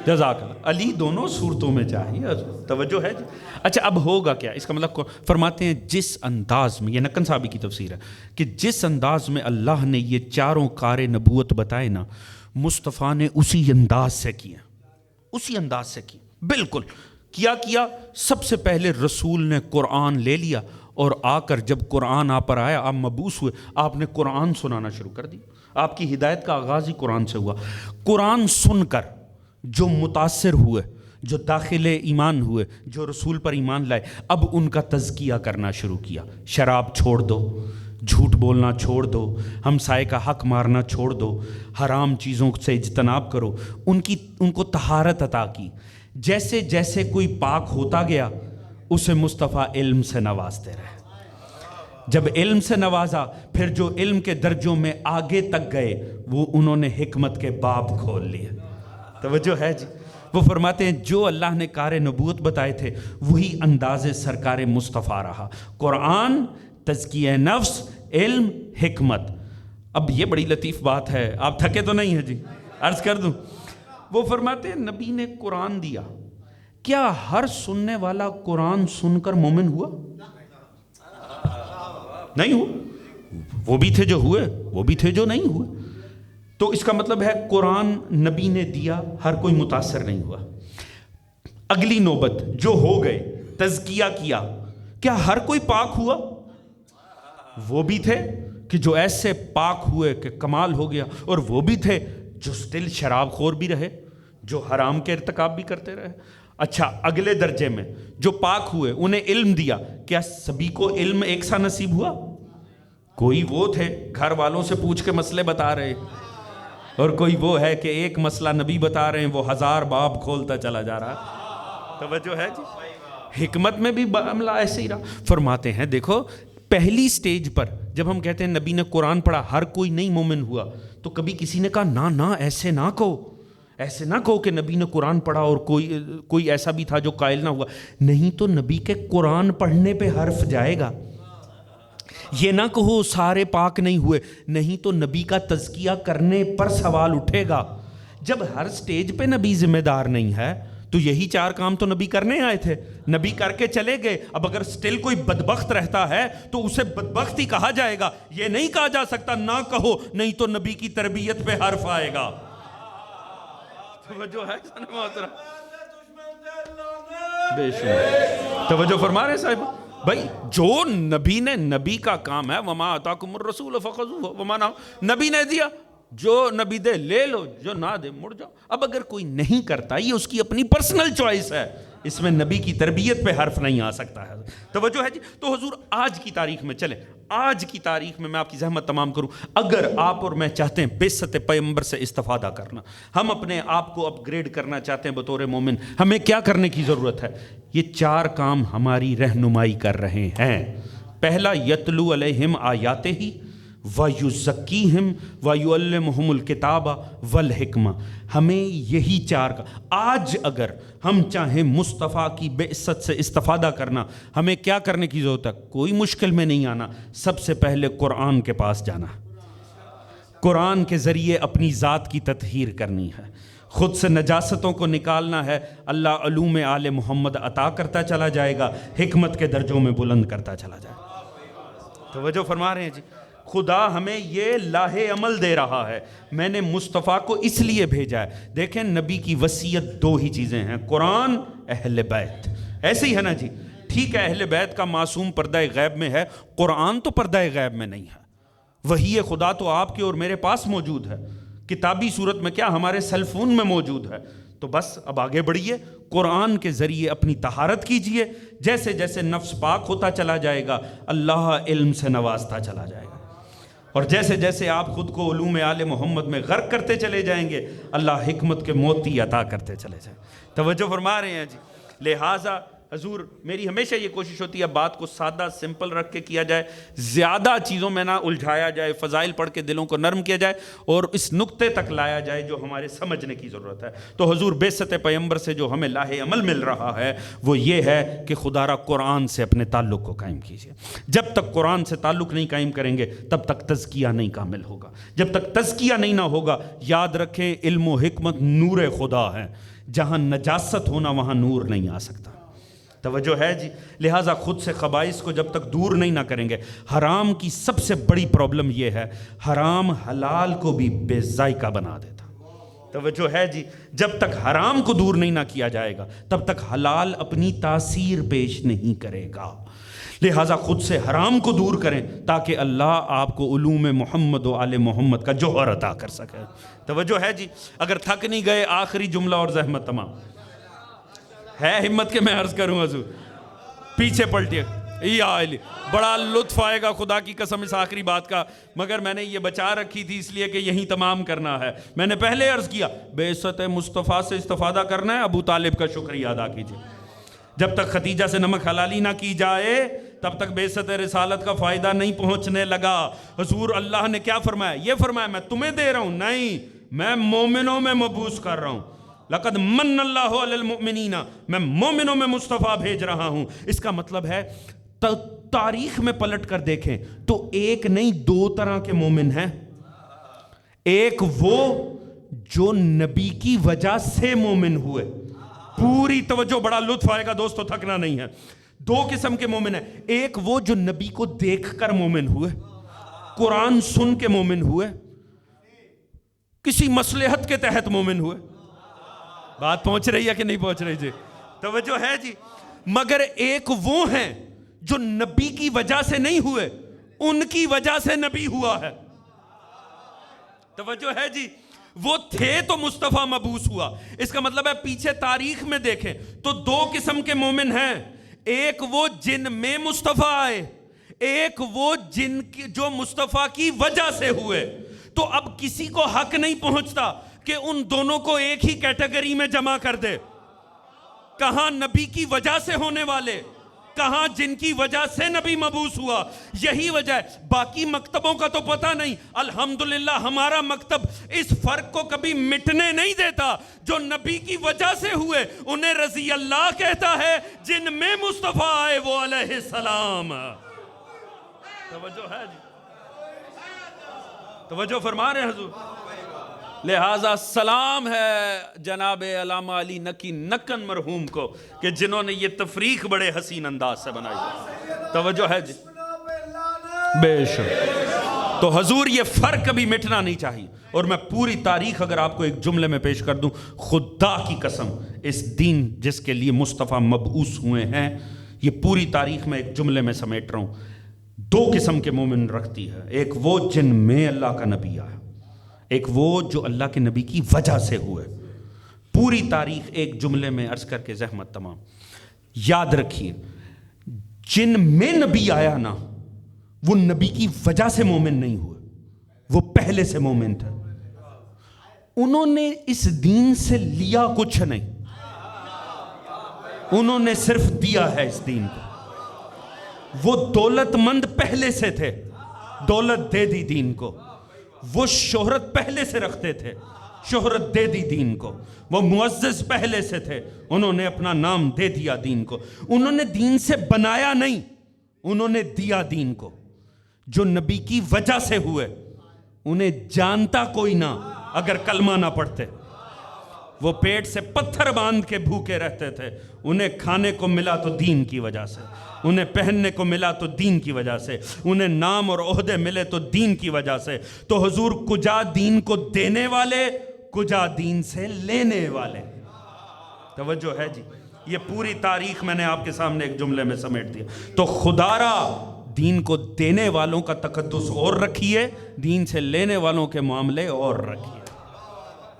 جزاک اللہ، علی دونوں صورتوں میں چاہیے. توجہ ہے جی. اچھا اب ہوگا کیا؟ اس کا مطلب فرماتے ہیں جس انداز میں، یہ نکن صاحبی کی تفسیر ہے کہ جس انداز میں اللہ نے یہ چاروں کار نبوت بتائے نا، مصطفیٰ نے اسی انداز سے کیا، اسی انداز سے کی. بالکل کیا سب سے پہلے رسول نے قرآن لے لیا اور آ کر جب قرآن آپ پر آیا، آپ مبعوث ہوئے، آپ نے قرآن سنانا شروع کر دی. آپ کی ہدایت کا آغاز ہی قرآن سے ہوا. قرآن سن کر جو متاثر ہوئے، جو داخل ایمان ہوئے، جو رسول پر ایمان لائے، اب ان کا تزکیہ کرنا شروع کیا. شراب چھوڑ دو، جھوٹ بولنا چھوڑ دو، ہمسائے کا حق مارنا چھوڑ دو، حرام چیزوں سے اجتناب کرو. ان کو طہارت عطا کی. جیسے جیسے کوئی پاک ہوتا گیا اسے مصطفیٰ علم سے نوازتے رہے. جب علم سے نوازا پھر جو علم کے درجوں میں آگے تک گئے وہ انہوں نے حکمت کے باب کھول لیے. توجہ ہے جی. وہ فرماتے ہیں جو اللہ نے کار نبوت بتائے تھے وہی انداز سرکار مصطفیٰ رہا. قرآن، تزکیہ نفس، علم، حکمت. اب یہ بڑی لطیف بات ہے، آپ تھکے تو نہیں ہیں جی؟ عرض کر دوں. وہ فرماتے ہیں نبی نے قرآن دیا، کیا ہر سننے والا قرآن سن کر مومن ہوا؟ نہیں ہوا. وہ بھی تھے جو ہوئے، وہ بھی تھے جو نہیں ہوئے. تو اس کا مطلب ہے قرآن نبی نے دیا، ہر کوئی متاثر نہیں ہوا. اگلی نوبت جو ہو گئے، تزکیہ کیا، کیا ہر کوئی پاک ہوا؟ وہ بھی تھے کہ جو ایسے پاک ہوئے کہ کمال ہو گیا، اور وہ بھی تھے جو سٹل شراب خور بھی رہے، جو حرام کے ارتکاب بھی کرتے رہے. اچھا اگلے درجے میں جو پاک ہوئے انہیں علم دیا، کیا سبھی کو علم ایک سا نصیب ہوا؟ کوئی وہ تھے گھر والوں سے پوچھ کے مسئلے بتا رہے، اور کوئی وہ ہے کہ ایک مسئلہ نبی بتا رہے ہیں وہ 1000 باب کھولتا چلا جا رہا. توجہ ہے جی. حکمت میں بھی معاملہ ایسے ہی رہا. فرماتے ہیں دیکھو پہلی سٹیج پر جب ہم کہتے ہیں نبی نے قرآن پڑھا ہر کوئی نہیں مومن ہوا، تو کبھی کسی نے کہا نہ ایسے نہ کہو، ایسے نہ کہو کہ نبی نے قرآن پڑھا اور کوئی ایسا بھی تھا جو قائل نہ ہوا. نہیں تو نبی کے قرآن پڑھنے پہ حرف جائے گا. یہ نہ کہو سارے پاک نہیں ہوئے، نہیں تو نبی کا تزکیہ کرنے پر سوال اٹھے گا. جب ہر سٹیج پہ نبی ذمہ دار نہیں ہے تو یہی 4 کام تو نبی کرنے آئے تھے، نبی کر کے چلے گئے. اب اگر سٹل کوئی بدبخت رہتا ہے تو اسے بدبخت ہی کہا جائے گا. یہ نہیں کہا جا سکتا نہ کہو، نہیں تو نبی کی تربیت پہ حرف آئے گا. توجہ ہے بے شک. توجہ فرما رہے صاحب بھائی، جو نبی کا کام ہے وما آتاکم الرسول فخذوہ وما نبی نے دیا، جو نبی دے لے لو، جو نہ دے مڑ جاؤ. اب اگر کوئی نہیں کرتا یہ اس کی اپنی پرسنل چوائس ہے، اس میں نبی کی تربیت پہ حرف نہیں آ سکتا ہے. توجہ ہے جی. تو حضور آج کی تاریخ میں چلیں، آج کی تاریخ میں آپ کی زحمت تمام کروں. اگر آپ اور میں چاہتے ہیں بعثت پیغمبر سے استفادہ کرنا، ہم اپنے آپ کو اپ گریڈ کرنا چاہتے ہیں بطور مومن، ہمیں کیا کرنے کی ضرورت ہے؟ یہ 4 کام ہماری رہنمائی کر رہے ہیں. پہلا، یتلو علیہم آیاتہ وَيُزَكِّيهِمْ وَيُعَلِّمُهُمُ الْكِتَابَ وَالْحِكْمَةَ. ہمیں یہی 4 کا آج اگر ہم چاہیں مصطفیٰ کی بعثت سے استفادہ کرنا، ہمیں کیا کرنے کی ضرورت ہے؟ کوئی مشکل میں نہیں آنا، سب سے پہلے قرآن کے پاس جانا. قرآن کے ذریعے اپنی ذات کی تطہیر کرنی ہے، خود سے نجاستوں کو نکالنا ہے۔ اللہ علوم آل محمد عطا کرتا چلا جائے گا، حکمت کے درجوں میں بلند کرتا چلا جائے گا۔ توجہ فرما رہے ہیں جی، خدا ہمیں یہ لاہے عمل دے رہا ہے، میں نے مصطفیٰ کو اس لیے بھیجا ہے۔ دیکھیں نبی کی وصیت دو ہی چیزیں ہیں، قرآن، اہل بیت۔ ایسے ہی ہے نا جی، ٹھیک ہے اہل بیت کا معصوم پردہ غیب میں ہے، قرآن تو پردہ غیب میں نہیں ہے۔ وحی خدا تو آپ کے اور میرے پاس موجود ہے، کتابی صورت میں کیا ہمارے سیل فون میں موجود ہے۔ تو بس اب آگے بڑھیے، قرآن کے ذریعے اپنی طہارت کیجئے، جیسے جیسے نفس پاک ہوتا چلا جائے گا اللہ علم سے نوازتا چلا جائے گا، اور جیسے جیسے آپ خود کو علوم آل محمد میں غرق کرتے چلے جائیں گے اللہ حکمت کے موتی عطا کرتے چلے جائیں۔ توجہ فرما رہے ہیں جی، لہٰذا حضور میری ہمیشہ یہ کوشش ہوتی ہے بات کو سادہ سمپل رکھ کے کیا جائے، زیادہ چیزوں میں نہ الجھایا جائے، فضائل پڑھ کے دلوں کو نرم کیا جائے اور اس نقطے تک لایا جائے جو ہمارے سمجھنے کی ضرورت ہے۔ تو حضور بعثت پیغمبر سے جو ہمیں لاہ عمل مل رہا ہے وہ یہ ہے کہ خدا را قرآن سے اپنے تعلق کو قائم کیجئے۔ جب تک قرآن سے تعلق نہیں قائم کریں گے تب تک تزکیہ نہیں کامل ہوگا، جب تک تزکیہ نہیں نہ ہوگا یاد رکھیں علم و حکمت نور خدا ہے، جہاں نجاست ہونا وہاں نور نہیں آ سکتا۔ توجہ ہے جی، لہٰذا خود سے خبائث کو جب تک دور نہیں نہ کریں گے، حرام کی سب سے بڑی پرابلم یہ ہے حرام حلال کو بھی بے ذائقہ بنا دیتا۔ توجہ ہے جی، جب تک حرام کو دور نہیں نہ کیا جائے گا تب تک حلال اپنی تاثیر پیش نہیں کرے گا۔ لہٰذا خود سے حرام کو دور کریں تاکہ اللہ آپ کو علوم محمد و آل محمد کا جوہر عطا کر سکے۔ توجہ ہے جی، اگر تھک نہیں گئے آخری جملہ اور زحمت تمام ہے ہمت کے میں عرض کروں حضور پیچھے پلٹیے، یا علی بڑا لطف آئے گا خدا کی قسم اس آخری بات کا، مگر میں نے یہ بچا رکھی تھی اس لیے کہ یہیں تمام کرنا ہے۔ میں نے پہلے عرض کیا بعثت مصطفیٰ سے استفادہ کرنا ہے، ابو طالب کا شکریہ ادا کیجئے۔ جب تک ختیجہ سے نمک حلالی نہ کی جائے تب تک بعثت رسالت کا فائدہ نہیں پہنچنے لگا۔ حضور اللہ نے کیا فرمایا؟ یہ فرمایا میں تمہیں دے رہا ہوں، نہیں میں مومنوں میں مبعوث کر رہا ہوں۔ لقد من اللہ علی المؤمنین، میں مومنوں میں مصطفیٰ بھیج رہا ہوں۔ اس کا مطلب ہے تاریخ میں پلٹ کر دیکھیں تو ایک نہیں دو طرح کے مومن ہیں، ایک وہ جو نبی کی وجہ سے مومن ہوئے، پوری توجہ بڑا لطف آئے گا دوستو تھکنا نہیں ہے۔ دو قسم کے مومن ہیں، ایک وہ جو نبی کو دیکھ کر مومن ہوئے، قرآن سن کے مومن ہوئے، کسی مصلحت کے تحت مومن ہوئے۔ بات پہنچ رہی ہے کہ نہیں پہنچ رہی جی؟ توجہ ہے جی، مگر ایک وہ ہیں جو نبی کی وجہ سے نہیں ہوئے، ان کی وجہ سے نبی ہوا ہے۔ توجہ ہے جی، وہ تھے تو مصطفیٰ مبعوث ہوا۔ اس کا مطلب ہے پیچھے تاریخ میں دیکھیں تو دو قسم کے مومن ہیں، ایک وہ جن میں مصطفیٰ آئے، ایک وہ جو مصطفیٰ کی وجہ سے ہوئے۔ تو اب کسی کو حق نہیں پہنچتا کہ ان دونوں کو ایک ہی کیٹیگری میں جمع کر دے، کہاں نبی کی وجہ سے ہونے والے، کہاں جن کی وجہ سے نبی مبعوث ہوا۔ یہی وجہ ہے، باقی مکتبوں کا تو پتہ نہیں، الحمدللہ ہمارا مکتب اس فرق کو کبھی مٹنے نہیں دیتا۔ جو نبی کی وجہ سے ہوئے انہیں رضی اللہ کہتا ہے، جن میں مصطفیٰ آئے وہ علیہ السلام۔ توجہ ہے جی، توجہ فرما رہے ہیں حضور۔ لہٰذا سلام ہے جناب علامہ علی نقی نکن مرحوم کو کہ جنہوں نے یہ تفریق بڑے حسین انداز سے بنائی ہے۔ توجہ ہے جی، بے شک۔ تو حضور یہ فرق کبھی مٹنا نہیں چاہیے، اور میں پوری تاریخ اگر آپ کو ایک جملے میں پیش کر دوں، خدا کی قسم اس دین جس کے لیے مصطفیٰ مبعوث ہوئے ہیں، یہ پوری تاریخ میں ایک جملے میں سمیٹ رہا ہوں، دو قسم کے مومن رکھتی ہے، ایک وہ جن میں اللہ کا نبی آیا، ایک وہ جو اللہ کے نبی کی وجہ سے ہوئے۔ پوری تاریخ ایک جملے میں عرض کر کے زحمت تمام۔ یاد رکھیے جن میں نبی آیا نا، وہ نبی کی وجہ سے مومن نہیں ہوئے، وہ پہلے سے مومن تھے۔ انہوں نے اس دین سے لیا کچھ نہیں، انہوں نے صرف دیا ہے اس دین کو۔ وہ دولت مند پہلے سے تھے، دولت دے دی دین کو۔ وہ شہرت پہلے سے رکھتے تھے، شہرت دے دی دین کو۔ وہ معزز پہلے سے تھے، انہوں نے اپنا نام دے دیا دین کو۔ انہوں نے دین سے بنایا نہیں، انہوں نے دیا دین کو۔ جو نبی کی وجہ سے ہوئے انہیں جانتا کوئی نہ اگر کلمہ نہ پڑھتے. وہ پیٹ سے پتھر باندھ کے بھوکے رہتے تھے. انہیں کھانے کو ملا تو دین کی وجہ سے, انہیں پہننے کو ملا تو دین کی وجہ سے, انہیں نام اور عہدے ملے تو دین کی وجہ سے. تو حضور کجا دین کو دینے والے, کجا دین سے لینے والے. توجہ ہے جی. یہ پوری تاریخ میں نے آپ کے سامنے ایک جملے میں سمیٹ دیا. تو خدا را دین کو دینے والوں کا تقدس اور رکھیے, دین سے لینے والوں کے معاملے اور رکھیے.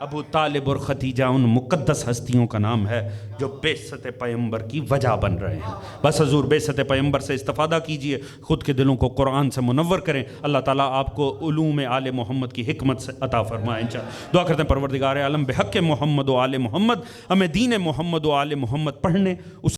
ابو طالب اور ختیجہ ان مقدس ہستیوں کا نام ہے جو بعثت پیغمبر کی وجہ بن رہے ہیں. بس حضور بعثت پیغمبر سے استفادہ کیجئے, خود کے دلوں کو قرآن سے منور کریں. اللہ تعالیٰ آپ کو علوم آل محمد کی حکمت سے عطا فرمائے انشاءاللہ. دعا کرتے ہیں پروردگار عالم بحق محمد و آل محمد ہمیں دین محمد و آل محمد پڑھنے, اس